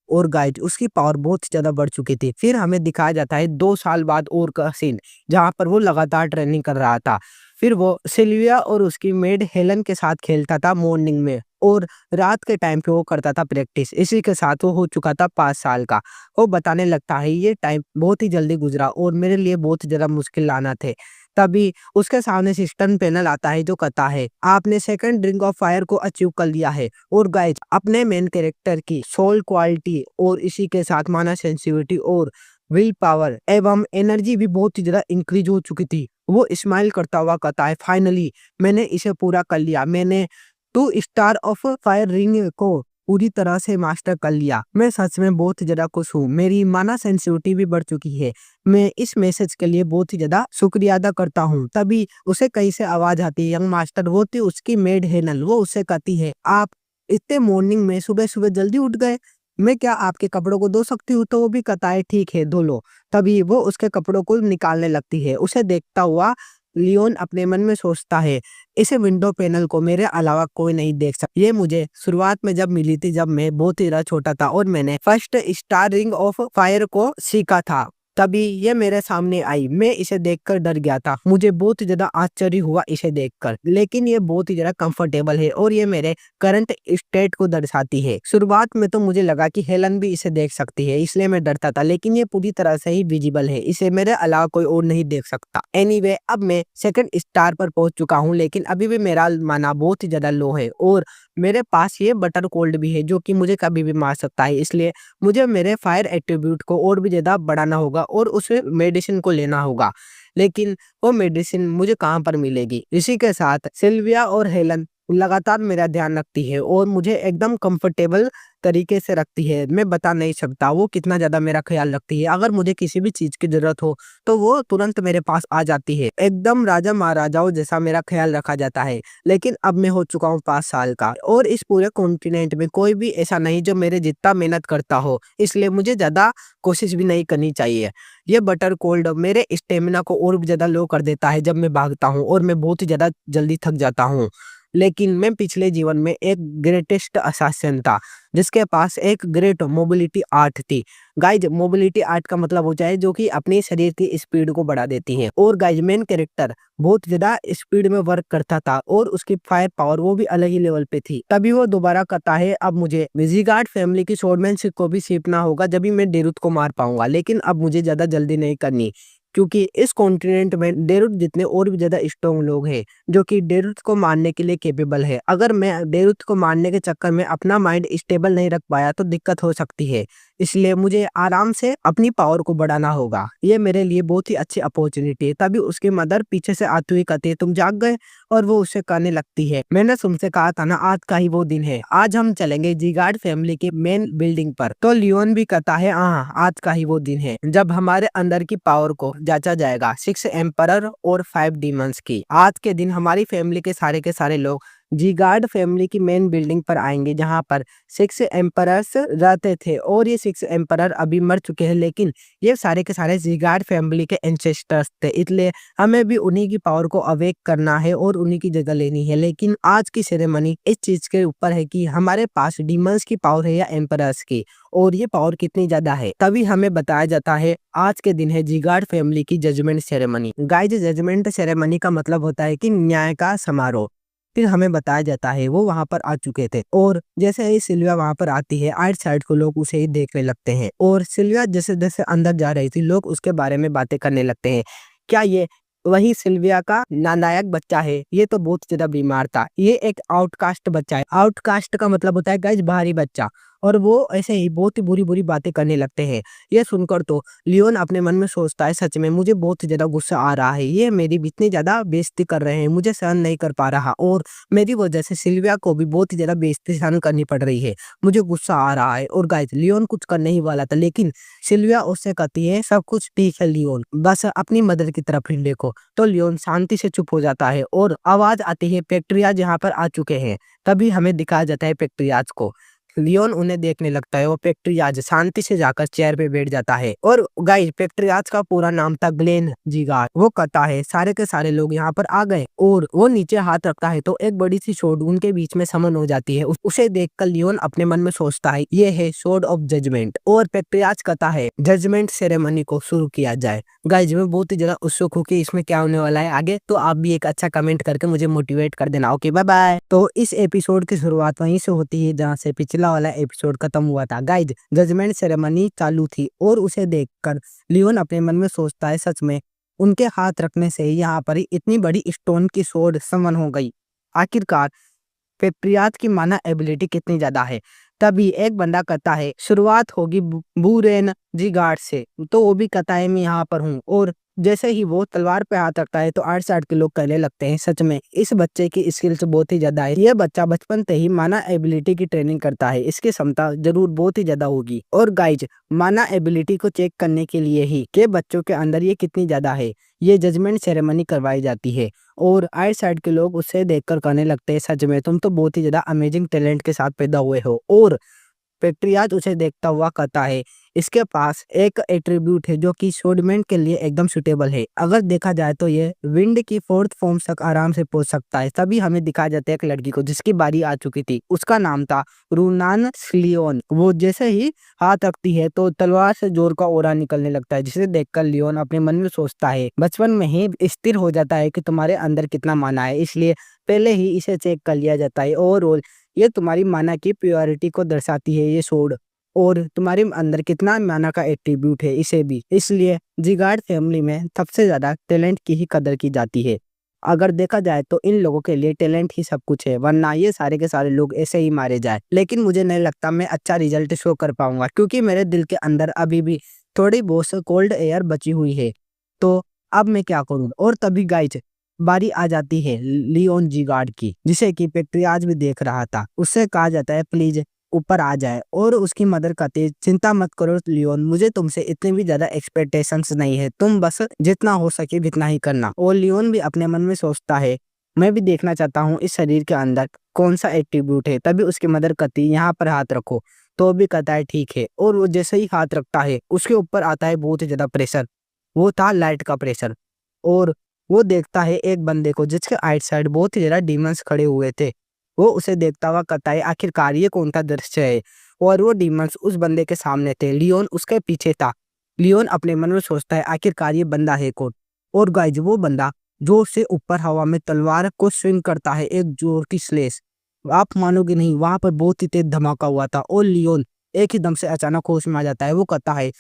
और गाइज उसकी पावर बहुत ज्यादा बढ़ चुकी थी। फिर हमें दिखाया जाता है 2 साल बाद और का सीन, जहाँ पर वो लगातार ट्रेनिंग कर रहा था। फिर वो सिल्विया और उसकी मेड हेलन के साथ खेलता था मॉर्निंग में, और रात के टाइम पे वो करता था प्रैक्टिस। इसी के साथ वो हो चुका था 5 साल का। वो बताने लगता है ये टाइम बहुत ही जल्दी गुजरा और मेरे लिए बहुत ज्यादा मुश्किल लाना थे। तभी उसके सामने सिस्टम पैनल आता है, जो कहता है आपने सेकंड रिंग ऑफ फायर को अचीव कर लिया है। और गाइज अपने मेन कैरेक्टर की सोल क्वालिटी और इसी के साथ माना सेंसिटिविटी और विल पावर एवं एनर्जी भी बहुत ही ज्यादा इंक्रीज हो चुकी थी। वो स्माइल करता हुआ कहता है फाइनली मैंने इसे पूरा कर लिया, मैंने 2 स्टार ऑफ फायर रिंग को पूरी तरह से मास्टर कर लिया। मैं सच में बहुत ही ज्यादा खुश हूँ। मेरी माना सेंसिटिविटी भी बढ़ चुकी है। मैं इस मैसेज के लिए बहुत ही ज्यादा शुक्रिया अदा करता हूँ। तभी उसे कहीं से आवाज आती है। यंग मास्टर, वो थी उसकी मेड हेनल। वो उससे कहती है, आप इतने मॉर्निंग में सुबह सुबह जल्दी उठ गए, मैं क्या आपके कपड़ों को धो सकती हूँ? तो वो भी कहता है, ठीक है धो लो। तभी वो उसके कपड़ों को निकालने लगती है। उसे देखता हुआ लियोन अपने मन में सोचता है, इस विंडो पैनल को मेरे अलावा कोई नहीं देख सकता। ये मुझे शुरुआत में जब मिली थी, जब मैं बहुत ही ज्यादा छोटा था और मैंने first star ring of fire को सीखा था, तभी ये मेरे सामने आई। मैं इसे देखकर डर गया था। मुझे बहुत ही ज्यादा आश्चर्य हुआ इसे देखकर, लेकिन ये बहुत ही ज्यादा कंफर्टेबल है और ये मेरे करंट स्टेट को दर्शाती है। शुरुआत में तो मुझे लगा कि हेलन भी इसे देख सकती है, इसलिए मैं डरता था, लेकिन ये पूरी तरह से ही विजिबल है। इसे मेरे अलावा कोई और नहीं देख सकता। एनीवे, अब मैं सेकंड स्टार पर पहुंच चुका हूँ, लेकिन अभी भी मेरा माना बहुत ही ज्यादा लो है और मेरे पास ये बटर कोल्ड भी है जो कि मुझे कभी भी मार सकता है। इसलिए मुझे मेरे फायर एट्रीब्यूट को और भी ज्यादा बढ़ाना होगा और उस मेडिसिन को लेना होगा। लेकिन वो मेडिसिन मुझे कहाँ पर मिलेगी? इसी के साथ सिल्विया और हेलन लगातार मेरा ध्यान रखती है और मुझे एकदम कंफर्टेबल तरीके से रखती है। मैं बता नहीं सकता वो कितना ज्यादा मेरा ख्याल रखती है। अगर मुझे किसी भी चीज की जरूरत हो तो वो तुरंत मेरे पास आ जाती है। एकदम राजा महाराजाओं जैसा मेरा ख्याल रखा जाता है। लेकिन अब मैं हो चुका हूँ 5 साल का और इस पूरे कॉन्टिनेंट में कोई भी ऐसा नहीं जो मेरे जितना मेहनत करता हो, इसलिए मुझे ज्यादा कोशिश भी नहीं करनी चाहिए। ये बटर कोल्ड मेरे स्टेमिना को और भी ज्यादा लो कर देता है जब मैं भागता हूँ और मैं बहुत ही ज्यादा जल्दी थक जाता हूँ। लेकिन मैं पिछले जीवन में एक ग्रेटेस्ट असासिन था जिसके पास एक ग्रेट मोबिलिटी आर्ट थी। गाइज, मोबिलिटी आर्ट का मतलब होता है जो कि अपने शरीर की स्पीड को बढ़ा देती है। और गाइज, मेन कैरेक्टर बहुत ज्यादा स्पीड में वर्क करता था और उसकी फायर पावर वो भी अलग ही लेवल पे थी। तभी वो दोबारा कहता है, अब मुझे विजिगार्ड फैमिली की स्वॉर्डमैनशिप को भी सीखना होगा, जब भी मैं डेरुथ को मार पाऊंगा। लेकिन अब मुझे ज्यादा जल्दी नहीं करनी, क्योंकि इस कॉन्टिनेंट में डेरुथ जितने और भी ज्यादा स्ट्रॉन्ग लोग हैं जो कि डेरुथ को मारने के लिए केपेबल है। अगर मैं डेरुथ को मारने के चक्कर में अपना माइंड स्टेबल नहीं रख पाया तो दिक्कत हो सकती है। इसलिए मुझे आराम से अपनी पावर को बढ़ाना होगा। ये मेरे लिए बहुत ही अच्छी अपॉर्चुनिटी है। तभी उसकी मदर पीछे से आती हुई कहती है, तुम जाग गए? और वो उसे कहने लगती है, मैंने तुमसे कहा था ना, आज का ही वो दिन है। आज हम चलेंगे जिगार्ड फैमिली के मेन बिल्डिंग पर। तो लियोन भी कहता है, हाँ आज का ही वो दिन है जब हमारे अंदर की पावर को जांचा जाएगा 6 एम्परर और 5 डीमंस की। आज के दिन हमारी फैमिली के सारे लोग जिगार्ड फैमिली की मेन बिल्डिंग पर आएंगे जहां पर 6 एम्परर्स रहते थे और ये 6 एम्परर अभी मर चुके हैं, लेकिन ये सारे के सारे जिगार्ड फैमिली के एंसेस्टर्स थे। इसलिए हमें भी उन्हीं की पावर को अवेक करना है और उन्हीं की जगह लेनी है। लेकिन आज की सेरेमनी इस चीज के ऊपर है कि हमारे पास डीमंस की पावर है या एम्परर्स की, और ये पावर कितनी ज्यादा है। तभी हमें बताया जाता है आज के दिन है जिगार्ड फैमिली की judgment ceremony. Guys, judgment ceremony का मतलब होता है कि न्याय का समारोह। फिर हमें बताया जाता है वो वहां पर आ चुके थे और जैसे ही सिल्विया वहां पर आती है, आइट साइड को लोग उसे ही देखने लगते हैं और सिल्विया जैसे जैसे अंदर जा रही थी लोग उसके बारे में बातें करने लगते हैं। क्या ये वही सिल्विया का नालायक बच्चा है? ये तो बहुत ज्यादा बीमार था। ये एक आउटकास्ट बच्चा है। आउटकास्ट का मतलब होता है गाइस बाहरी बच्चा। और वो ऐसे ही बहुत ही बुरी बुरी बातें करने लगते हैं। ये सुनकर तो लियोन अपने मन में सोचता है, सच में मुझे बहुत ही ज्यादा गुस्सा आ रहा है। ये मेरी इतनी ज्यादा बेइज्जती कर रहे हैं, मुझे सहन नहीं कर पा रहा और मेरी वजह से सिल्विया को भी बहुत ही ज्यादा बेइज्जती सहन करनी पड़ रही है। मुझे गुस्सा आ रहा है। और गाइस, लियोन कुछ करने ही वाला था, लेकिन सिल्विया उससे कहती है, सब कुछ ठीक है लियोन, बस अपनी मदर की तरफ ही देखो। तो लियोन शांति से चुप हो जाता है और आवाज आती है पेट्रियाज यहाँ पर आ चुके हैं। तभी हमें दिखाया जाता है पेट्रियाज को। लियोन उन्हें देखने लगता है। वो पेट्रियाज शांति से जाकर चेयर पे बैठ जाता है। और गाइस, पेट्रियाज का पूरा नाम था ग्लेन जिगार्ड। वो कहता है सारे के सारे लोग यहाँ पर आ गए और वो नीचे हाथ रखता है तो एक बड़ी सी सोर्ड उनके बीच में समन हो जाती है। उसे देखकर लियोन अपने मन में सोचता है, ये है सोर्ड ऑफ जजमेंट। और पेट्रियाज कहता है जजमेंट सेरेमनी को शुरू किया जाए। गाइस, मैं बहुत ही ज्यादा उत्सुक हूँ कि इसमें क्या होने वाला है आगे, तो आप भी एक अच्छा कमेंट करके मुझे मोटिवेट कर देना। Okay, bye bye. तो इस एपिसोड की शुरुआत वहीं से होती है जहाँ से पिछला वाला एपिसोड खत्म हुआ था। गाइज, जजमेंट सेरेमनी चालू थी और उसे देखकर लियोन अपने मन में सोचता है, सच में उनके हाथ रखने से यहाँ पर इतनी बड़ी स्टोन की सोर्ड समन हो गई। आखिरकार पेट्रियाज की माना एबिलिटी कितनी ज्यादा है। तभी एक बंदा कहता है शुरुआत होगी बूरेन जिगार्ड से। तो वो भी कहता है मैं यहाँ पर हूँ और जैसे ही वो तलवार पे हाथ रखता है तो आइट साइड के लोग कहने लगते हैं सच में इस बच्चे की स्किल्स बहुत ही ज्यादा है, यह बच्चा बचपन से ही माना एबिलिटी की ट्रेनिंग करता है, इसकी क्षमता जरूर बहुत ही ज्यादा होगी। और गाइज माना एबिलिटी को चेक करने के लिए ही के बच्चों के अंदर ये कितनी ज्यादा है, ये जजमेंट सेरेमनी करवाई जाती है। और आइट साइड के लोग उससे देखकर कहने लगते हैं सच में तुम तो बहुत ही ज्यादा अमेजिंग टैलेंट के साथ पैदा हुए हो। और पेट्रियाज उसे देखता हुआ कहता है इसके पास एक एट्रीब्यूट है जो कि स्वॉर्डमैन के लिए एकदम सुटेबल है। अगर देखा जाए तो ये विंड की फोर्थ फॉर्म तक आराम से पहुंच सकता है। तभी हमें दिखाया जाता है एक लड़की को जिसकी बारी आ चुकी थी, उसका नाम था रूनान लियोन। वो जैसे ही हाथ रखती है तो तलवार से जोर का ओरा निकलने लगता है, जिसे देखकर लियोन अपने मन में सोचता है, बचपन में ही स्थिर हो जाता है कि तुम्हारे अंदर कितना माना है, इसलिए पहले ही इसे चेक कर लिया जाता है। ओवरऑल ये तुम्हारी माना की प्योरिटी को दर्शाती है ये सोड, और तुम्हारे अंदर कितना माना का एट्रीब्यूट है इसे भी, इसलिए जिगार्ड फैमिली में सबसे ज्यादा टैलेंट की ही कदर की जाती है। अगर देखा जाए तो इन लोगों के लिए टैलेंट ही सब कुछ है, वरना ये सारे के सारे लोग ऐसे ही मारे जाए। लेकिन मुझे नहीं लगता मैं अच्छा रिजल्ट शो कर पाऊंगा, क्योंकि मेरे दिल के अंदर अभी भी थोड़ी बहुत कोल्ड एयर बची हुई है। तो अब मैं क्या करूँ। और तभी गाइज बारी आ जाती है लियोन जिगार्ड की, जिसे कि पेट्रियाज भी देख रहा था। उससे कहा जाता है प्लीज ऊपर आ जाए, और उसकी मदर कहती है चिंता मत करो लियोन, मुझे तुमसे इतनी भी ज्यादा एक्सपेक्टेशंस नहीं है, तुम बस जितना हो सके जितना ही करना। और लियोन भी अपने मन में सोचता है मैं भी देखना चाहता हूँ इस शरीर के अंदर कौन सा एट्रीब्यूट है। तभी उसकी मदर कहती है यहाँ पर हाथ रखो, तो भी कहता है ठीक है। और वो जैसे ही हाथ रखता है उसके ऊपर आता है बहुत ही ज्यादा प्रेशर, वो था लाइट का प्रेशर। और वो देखता है एक बंदे को जिसके आइट साइड बहुत ही ज्यादा डीमंस खड़े हुए थे। वो उसे देखता हुआ कहता है आखिरकार ये कौन सा दृश्य है। और वो डीमंस उस बंदे के सामने थे, लियोन उसके पीछे था। लियोन अपने मन में सोचता है आखिरकार ये बंदा है कौन। और गाइज वो बंदा जोर से ऊपर हवा में तलवार को स्विंग करता है, एक जोर की स्लेश। आप मानोगे नहीं, वहां पर बहुत ही तेज धमाका हुआ था और लियोन एक ही दम से अचानक होश में आ जाता है। वो कहता है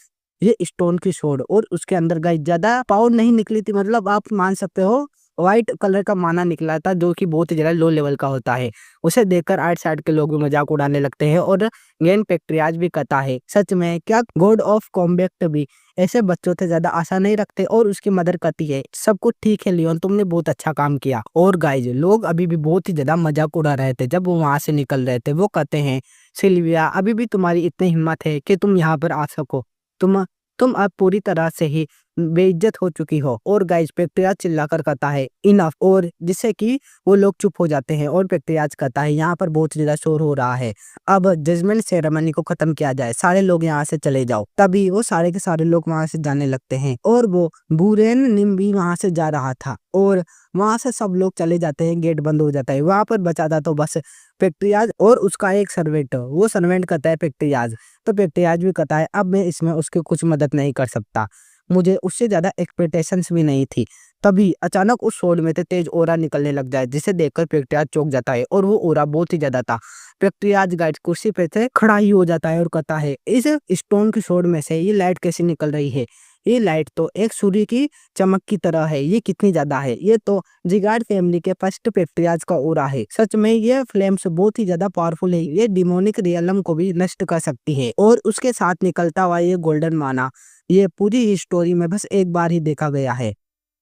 ये स्टोन की स्वॉर्ड, और उसके अंदर गाइस ज्यादा पावर नहीं निकली थी, मतलब आप मान सकते हो व्हाइट कलर का माना निकला था, जो कि बहुत ही ज्यादा लो लेवल का होता है। उसे देखकर आइट साइड के लोग भी मजाक उड़ाने लगते हैं, और गेन पेट्रियाज भी कहता है सच में क्या गॉड ऑफ कॉम्बैक्ट भी ऐसे बच्चों से ज्यादा आशा नहीं रखते। और उसकी मदर कहती है सब कुछ ठीक है लियोन, तुमने बहुत अच्छा काम किया। और गाइज लोग अभी भी बहुत ही ज्यादा मजाक उड़ा रहे थे जब वो वहां से निकल रहे थे। वो कहते हैं सिल्विया अभी भी तुम्हारी इतनी हिम्मत है कि तुम यहाँ पर आ सको, तुम तुम अब पूरी तरह से ही बेइज्जत हो चुकी हो। और गाइज पेट्रियाज चिल्लाकर कहता है इनफ, और जिससे कि वो लोग चुप हो जाते हैं। और पेट्रियाज कहता है यहाँ पर बहुत ज्यादा शोर हो रहा है, अब जजमेंट सेरेमनी को खत्म किया जाए, सारे लोग यहाँ से चले जाओ। तभी वो सारे के सारे लोग वहां से जाने लगते हैं, और वो बुरेन निम भी वहां से जा रहा था। और वहां से सब लोग चले जाते हैं, गेट बंद हो जाता है। वहां पर बचा था तो बस पेट्रियाज और उसका एक सर्वेंट। वो सर्वेंट कहता है पेट्रियाज, तो पेट्रियाज भी कहता है अब मैं इसमें उसकी कुछ मदद नहीं कर सकता, मुझे उससे ज्यादा एक्सपेक्टेशंस भी नहीं थी। तभी अचानक उस स्वॉर्ड में से तेज ओरा निकलने लग जाए, जिसे देखकर पेट्रियाज चौंक जाता है, और वो ओरा बहुत ही ज्यादा था। पेट्रियाज गाइड कुर्सी पे से खड़ा ही हो जाता है और कहता है इस स्टोन की स्वॉर्ड में से ये लाइट कैसे निकल रही है, ये लाइट तो एक सूर्य की चमक की तरह है, ये कितनी ज्यादा है, ये तो जिगार्ड फैमिली के फर्स्ट पेट्रियाज का ओरा है। सच में ये फ्लेम्स बहुत ही ज्यादा पावरफुल है, ये डिमोनिक रियलम को भी नष्ट कर सकती है। और उसके साथ निकलता हुआ ये गोल्डन माना, ये पूरी स्टोरी में बस एक बार ही देखा गया है,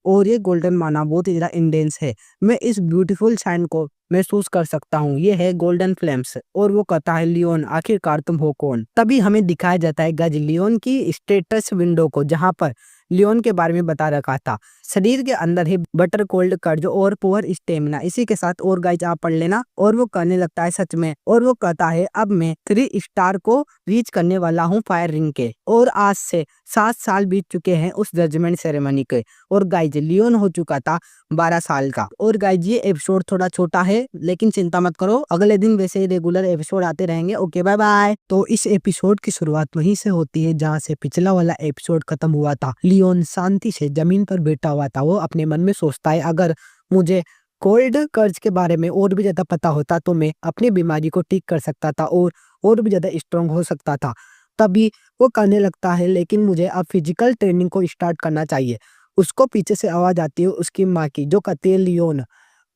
और ये गोल्डन माना बहुत ही ज्यादा इंडेंस है। मैं इस ब्यूटीफुल साइन को महसूस कर सकता हूँ, ये है गोल्डन फ्लेम्स। और वो कहता है लियोन आखिरकार तुम हो कौन। तभी हमें दिखाया जाता है गज लियोन की स्टेटस विंडो को, जहाँ पर लियोन के बारे में बता रखा था, शरीर के अंदर है बटर कोल्ड कर्ज और पुअर स्टेमिना, इसी के साथ और गाइज आप पढ़ लेना। और वो कहने लगता है सच में, और वो कहता है अब मैं 3 स्टार को रीच करने वाला हूँ फायर रिंग के, और आज से 7 साल बीत चुके हैं उस जजमेंट सेरेमनी के। और गाइज लियोन हो चुका था 12 साल का। और गाइज ये एपिसोड थोड़ा छोटा है, लेकिन चिंता मत करो, अगले दिन वैसे ही रेगुलर एपिसोड आते रहेंगे। Okay bye bye. तो इस एपिसोड की शुरुआत वहीं से होती है जहाँ से पिछला वाला एपिसोड खत्म हुआ था। लियोन शांति से जमीन पर बैठा हुआ था, वो अपने मन में सोचता है अगर मुझे कोल्ड कर्ज के बारे में और भी ज्यादा पता होता तो मैं अपनी बीमारी को ठीक कर सकता था और भी ज्यादा स्ट्रांग हो सकता था। तभी वो कहने लगता है लेकिन मुझे अब फिजिकल ट्रेनिंग को स्टार्ट करना चाहिए। उसको पीछे से आवाज आती है उसकी माँ की, जो कहती है लियोन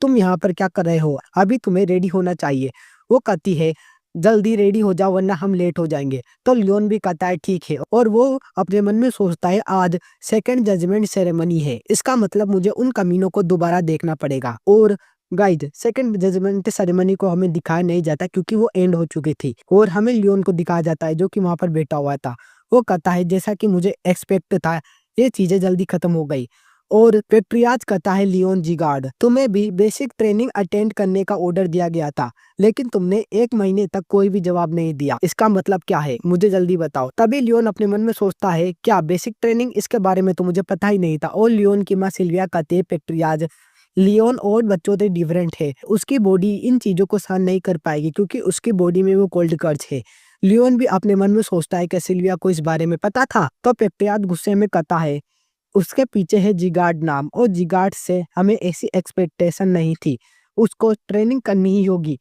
तुम यहाँ पर क्या कर रहे हो, अभी तुम्हें रेडी होना चाहिए। वो कहती है जल्दी रेडी हो जाओ वरना हम लेट हो जाएंगे। तो लियोन भी कहता है ठीक है, और वो अपने मन में सोचता है आज सेकंड जजमेंट सेरेमनी है, इसका मतलब मुझे उन कमीनों को दोबारा देखना पड़ेगा। और गाइज सेकंड जजमेंट सेरेमनी को हमें दिखाया नहीं जाता क्योंकि वो एंड हो चुकी थी, और हमें लियोन को दिखाया जाता है जो कि वहां पर बैठा हुआ था। वो कहता है जैसा कि मुझे एक्सपेक्ट था, ये चीजें जल्दी खत्म हो गई। और पेट्रियाज कहता है लियोन जिगार्ड, तुम्हें भी बेसिक ट्रेनिंग अटेंड करने का ऑर्डर दिया गया था, लेकिन तुमने 1 महीने तक कोई भी जवाब नहीं दिया, इसका मतलब क्या है, मुझे जल्दी बताओ। तभी लियोन अपने मन में सोचता है क्या बेसिक ट्रेनिंग, इसके बारे में तो मुझे पता ही नहीं था। और लियोन की माँ सिल्विया कहती है पेट्रियाज, लियोन और बच्चों से डिफरेंट है, उसकी बॉडी इन चीजों को सहन नहीं कर पाएगी क्योंकि उसकी बॉडी में वो कोल्ड कर्ज है। लियोन भी अपने मन में सोचता है कि सिल्विया को इस बारे में पता था। तो पेट्रियाज गुस्से में कहता है उसके पीछे है जिगार्ड नाम, और जिगार्ड से हमें ऐसी एक्सपेक्टेशन नहीं थी, उसको ट्रेनिंग करनी ही होगी।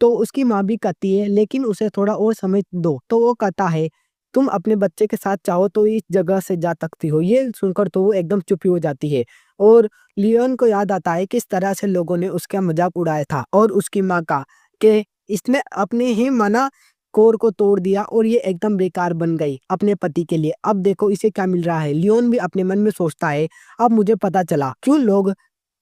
तो उसकी माँ भी कहती है लेकिन उसे थोड़ा और समय दो। तो वो कहता है तुम अपने बच्चे के साथ चाहो तो इस जगह से जा सकती हो। ये सुनकर तो वो एकदम चुप हो जाती है, और लियोन को याद आता है किस तरह से लोगों ने उसका मजाक उड़ाया था, और उसकी माँ का कि इसने अपने ही मना कोर को तोड़ दिया और ये एकदम बेकार बन गई अपने पति के लिए। अब देखो इसे क्या मिल रहा है। लियोन भी अपने मन में सोचता है अब मुझे पता चला क्यों लोग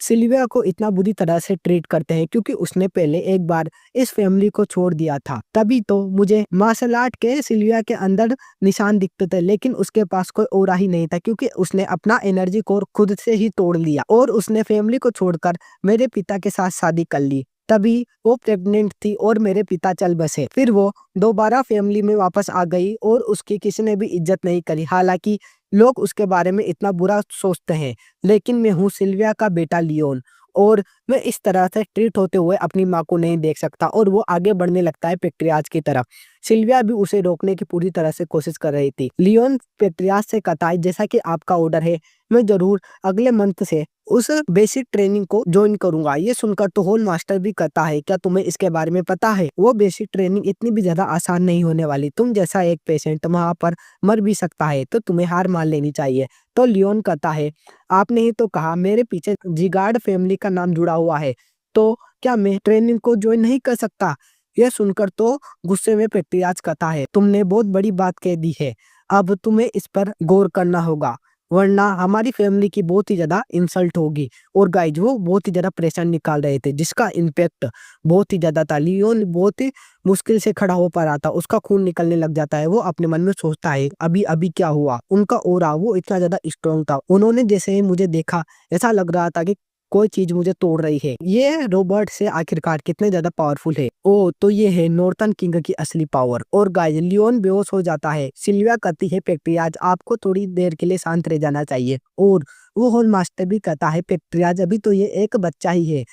सिल्विया को इतना बुरी तरह से ट्रीट करते हैं, क्योंकि उसने पहले एक बार इस फैमिली को छोड़ दिया था। तभी तो मुझे मार्शल आर्ट के सिल्विया के अंदर निशान दिखते थे, लेकिन उसके पास कोई और ही नहीं था क्योंकि उसने अपना एनर्जी कोर खुद से ही तोड़ लिया, और उसने फैमिली को छोड़कर मेरे पिता के साथ शादी कर ली। तभी वो प्रेग्नेंट थी और मेरे पिता चल बसे। फिर वो दोबारा फैमिली में वापस आ गई और उसकी किसी ने भी इज्जत नहीं करी। हालांकि लोग उसके बारे में इतना बुरा सोचते हैं, लेकिन मैं हूँ सिल्विया का बेटा लियोन, और मैं इस तरह से ट्रीट होते हुए अपनी माँ को नहीं देख सकता। और वो आगे बढ़ने लगता है पेट्रियाज की तरफ। सिल्विया भी उसे रोकने की पूरी तरह से कोशिश कर रही थी। लियोन पेट्रियाज से कहता है जैसा कि आपका ऑर्डर है, मैं जरूर अगले मंथ से उस बेसिक ट्रेनिंग को ज्वाइन करूंगा। ये सुनकर तो होल मास्टर भी कहता है क्या तुम्हें इसके बारे में पता है, वो बेसिक ट्रेनिंग इतनी भी ज्यादा आसान नहीं होने वाली, तुम जैसा एक पेशेंट वहां पर मर भी सकता है, तो तुम्हें हार मान लेनी चाहिए। तो लियोन कहता है आपने ही तो कहा मेरे पीछे जिगार्ड फैमिली का नाम जुड़ा हुआ है, तो क्या मैं ट्रेनिंग को ज्वाइन नहीं कर सकता। यह सुनकर तो गुस्से में पेट्रियाज कहता है तुमने बहुत बड़ी बात कह दी है, अब तुम्हें इस पर गौर करना होगा, वरना हमारी फैमिली की बहुत ही ज्यादा इंसल्ट होगी। और गाइज वो बहुत ही ज्यादा प्रेशर निकाल रहे थे जिसका इम्पैक्ट बहुत ही ज्यादा था। लियोन बहुत ही मुश्किल से खड़ा हो पा रहा था, उसका खून निकलने लग जाता है। वो अपने मन में सोचता है अभी अभी क्या हुआ। उनका ऑरा वो इतना ज्यादा स्ट्रॉन्ग था, उन्होंने जैसे ही मुझे देखा ऐसा लग रहा था कि कोई चीज मुझे तोड़ रही है। ये रोबोट से आखिरकार कितने ज्यादा पावरफुल है। ओ तो ये है नॉर्थन किंग की असली पावर। और गाइस लियोन बेहोश हो जाता है। सिल्विया कहती है पेट्रियाज आपको थोड़ी देर के लिए शांत रह जाना चाहिए, और वो होल मास्टर भी कहता है पेट्रियाज अभी तो ये एक बच्चा ही है।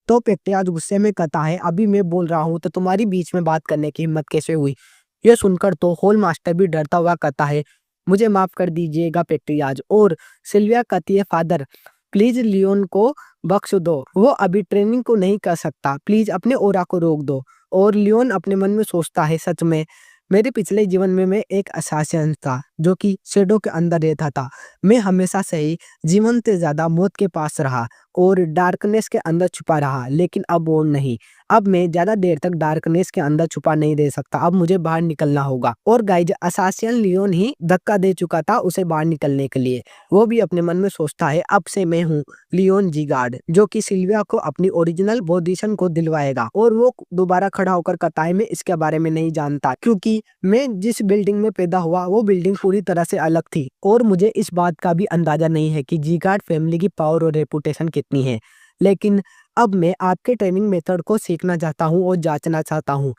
तो पेट्रियाज गुस्से में कहता है अभी मैं बोल रहा हूँ तो तुम्हारी बीच में बात करने की हिम्मत कैसे हुई। ये सुनकर तो होल मास्टर भी डरता हुआ कहता है मुझे माफ कर दीजिएगा पेट्रियाज। और सिल्विया कहती है फादर प्लीज लियोन को बख्श दो, वो अभी ट्रेनिंग को नहीं कर सकता, प्लीज अपने ओरा को रोक दो। और लियोन अपने मन में सोचता है सच में मेरे पिछले जीवन में मैं एक असैसिन था जो कि शेडो के अंदर रहता था। मैं हमेशा से ही जीवन से ज्यादा मौत के पास रहा और डार्कनेस के अंदर छुपा रहा, लेकिन अब वो नहीं। अब मैं ज्यादा देर तक डार्कनेस के अंदर छुपा नहीं रह सकता, अब मुझे बाहर निकलना होगा। और गाइज असासियन लियोन ही धक्का दे चुका था उसे बाहर निकलने के लिए। वो भी अपने मन में सोचता है अब से मैं हूँ लियोन जिगार्ड, जो कि सिल्विया को अपनी ओरिजिनल पोजीशन को दिलवाएगा। और वो दोबारा खड़ा होकर कहता है मैं इसके बारे में नहीं जानता, क्योंकि मैं जिस बिल्डिंग में पैदा हुआ वो बिल्डिंग पूरी तरह से अलग थी, और मुझे इस बात का भी अंदाजा नहीं है कि जिगार्ड फैमिली की पावर और रेपुटेशन कितनी है। लेकिन अब मैं आपके ट्रेनिंग मेथड को सीखना चाहता हूँ और जांचना चाहता हूँ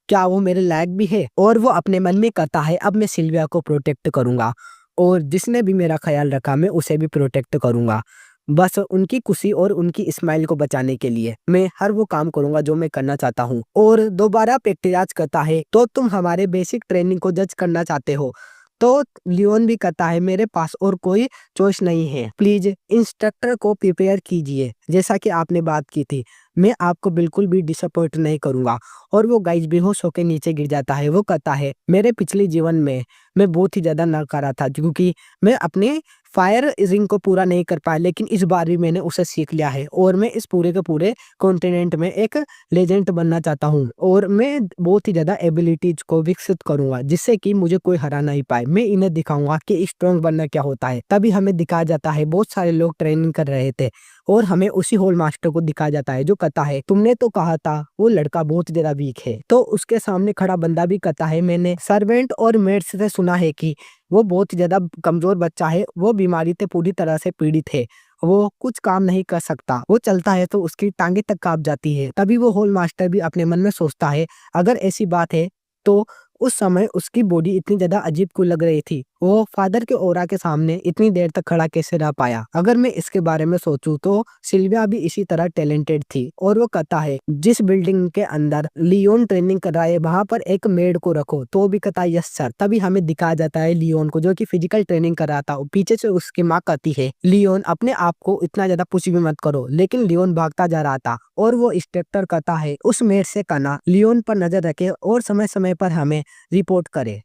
क्या वो मेरे लायक भी है। और वो अपने मन में कहता है अब मैं सिल्विया को प्रोटेक्ट करूंगा, और जिसने भी मेरा ख्याल रखा मैं उसे भी प्रोटेक्ट करूंगा। बस उनकी खुशी और उनकी स्माइल को बचाने के लिए मैं हर वो काम करूंगा जो मैं करना चाहता हूँ। और दोबारा पेट्रियाज कहता है तो तुम हमारे बेसिक ट्रेनिंग को जज करना चाहते हो। तो लियोन भी कहता है मेरे पास और कोई चॉइस नहीं है, प्लीज इंस्ट्रक्टर को प्रिपेयर कीजिए जैसा कि आपने बात की थी, मैं आपको बिल्कुल भी डिसअपॉइंट नहीं करूंगा। और वो गाइस बेहोश होकर नीचे गिर जाता है। वो कहता है मेरे पिछले जीवन में मैं बहुत ही ज्यादा नकारा था, क्योंकि मैं अपने फायर रिंग को पूरा नहीं कर पाया, लेकिन इस बार भी मैंने उसे सीख लिया है और मैं इस पूरे के पूरे कॉन्टिनेंट में एक लेजेंड बनना चाहता हूँ और मैं बहुत ही ज़्यादा एबिलिटीज को विकसित करूंगा जिससे कि मुझे कोई हरा नहीं पाए। मैं इन्हें दिखाऊंगा कि स्ट्रॉन्ग बनना क्या होता है। तभी हमें दिखाया जाता है बहुत सारे लोग ट्रेनिंग कर रहे थे और हमें उसी होल मास्टर को दिखाया जाता है जो कहता है तुमने तो कहा था वो लड़का बहुत ज्यादा वीक है। तो उसके सामने खड़ा बंदा भी कहता है मैंने सर्वेंट और मेड्स से सुना है कि वो बहुत ही ज्यादा कमजोर बच्चा है, वो बीमारी से पूरी तरह से पीड़ित है, वो कुछ काम नहीं कर सकता, वो चलता है तो उसकी टांगे तक कांप जाती है। तभी वो होल मास्टर भी अपने मन में सोचता है अगर ऐसी बात है तो उस समय उसकी बॉडी इतनी ज्यादा अजीब क्यों लग रही थी, वो फादर के ओरा के सामने इतनी देर तक खड़ा कैसे रह पाया। अगर मैं इसके बारे में सोचूं तो सिल्विया भी इसी तरह टैलेंटेड थी और वो कहता है जिस बिल्डिंग के अंदर लियोन ट्रेनिंग कर रहा है वहां पर एक मेड को रखो। तो वो भी कहता है यस सर। तभी हमें दिखाया जाता है लियोन को जो कि फिजिकल ट्रेनिंग कर रहा था। पीछे से उसकी माँ कहती है लियोन अपने आप को इतना ज्यादा पुश भी मत करो, लेकिन लियोन भागता जा रहा था और वो इंस्ट्रक्टर कहता है उस मेड से कहना लियोन पर नजर रखे और समय समय पर हमें रिपोर्ट करे।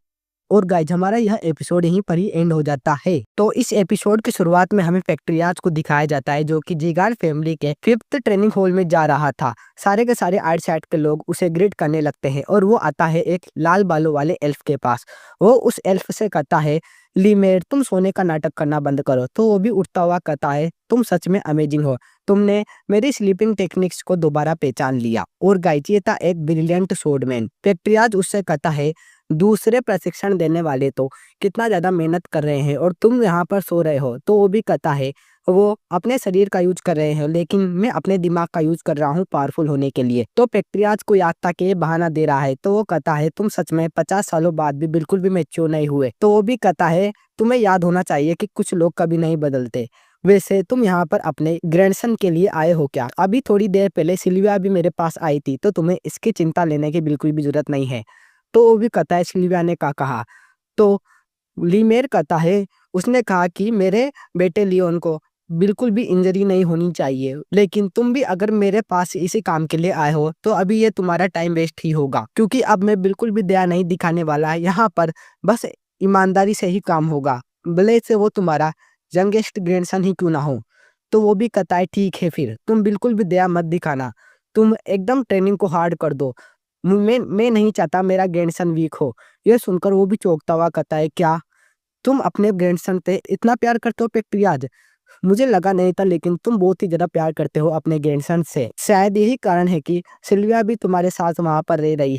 और गाइज हमारा यह एपिसोड यहीं पर ही एंड हो जाता है। तो इस एपिसोड की शुरुआत में हमें फैक्ट्रियाज को दिखाया जाता है जो कि जिगार फैमिली के 5th ट्रेनिंग हॉल में जा रहा था। सारे के सारे आउटसाइड के लोग उसे ग्रीट करने लगते हैं और वो आता है एक लाल बालों वाले एल्फ के पास। वो उस एल्फ से कहता है लीमेर तुम सोने का नाटक करना बंद करो। तो वो भी उठता हुआ कहता है तुम सच में अमेजिंग हो, तुमने मेरी स्लीपिंग टेक्निक्स को दोबारा पहचान लिया। और गाइज ये था एक ब्रिलियंट सोर्डमैन। फैक्ट्रियाज उससे कहता है दूसरे प्रशिक्षण देने वाले तो कितना ज्यादा मेहनत कर रहे हैं और तुम यहाँ पर सो रहे हो। तो वो भी कहता है वो अपने शरीर का यूज कर रहे हैं लेकिन मैं अपने दिमाग का यूज कर रहा हूँ पावरफुल होने के लिए। तो फैक्ट्रियाज को याद था कि ये बहाना दे रहा है। तो वो कहता है तुम सच में 50 सालों बाद भी बिल्कुल भी मैच्योर नहीं हुए। तो वो भी कहता है तुम्हें याद होना चाहिए कि कुछ लोग कभी नहीं बदलते। वैसे तुम यहाँ पर अपने ग्रैंडसन के लिए आए हो क्या? अभी थोड़ी देर पहले सिल्विया भी मेरे पास आई थी, तो तुम्हें इसकी चिंता लेने की बिल्कुल भी जरूरत नहीं है। तो वो भी कहता है सिल्विया ने क्या कहा? तो लीमेर कहता है उसने कहा कि मेरे बेटे लियोन को बिल्कुल भी इंजरी नहीं होनी चाहिए, लेकिन तुम भी अगर मेरे पास इसी काम के लिए आए हो तो अभी ये तुम्हारा टाइम वेस्ट ही होगा, क्योंकि अब मैं बिल्कुल भी दया नहीं दिखाने वाला है। यहाँ पर बस ईमानदारी से ही काम होगा, भले से वो तुम्हारा यंगेस्ट ग्रैंडसन ही क्यों ना हो। तो वो भी कहता है ठीक है फिर तुम बिल्कुल भी दया मत दिखाना, तुम एकदम ट्रेनिंग को हार्ड कर दो। मैं नहीं चाहता मेरा ग्रैंडसन वीक हो। ये सुनकर वो भी चौंकता हुआ कहता है क्या तुम अपने ग्रैंडसन से इतना प्यार करते हो पेट्रियाज? मुझे लगा नहीं था, लेकिन तुम बहुत ही ज्यादा प्यार करते हो अपने ग्रैंडसन से। शायद यही कारण है कि सिल्विया भी तुम्हारे साथ वहां पर रह रही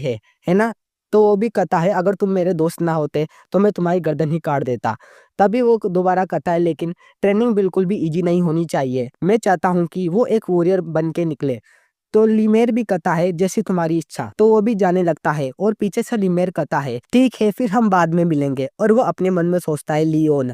है ना? तो वो भी कहता है अगर तुम मेरे दोस्त ना होते तो मैं तुम्हारी गर्दन ही काट देता। तभी वो दोबारा कहता है लेकिन ट्रेनिंग बिल्कुल भी इजी नहीं होनी चाहिए, मैं चाहता हूँ कि वो एक वॉरियर बन के निकले। तो लिमेर भी कहता है जैसी तुम्हारी इच्छा। तो वो भी जाने लगता है और पीछे से लिमेर कहता है ठीक है फिर हम बाद में मिलेंगे। और वो अपने मन में सोचता है लियोन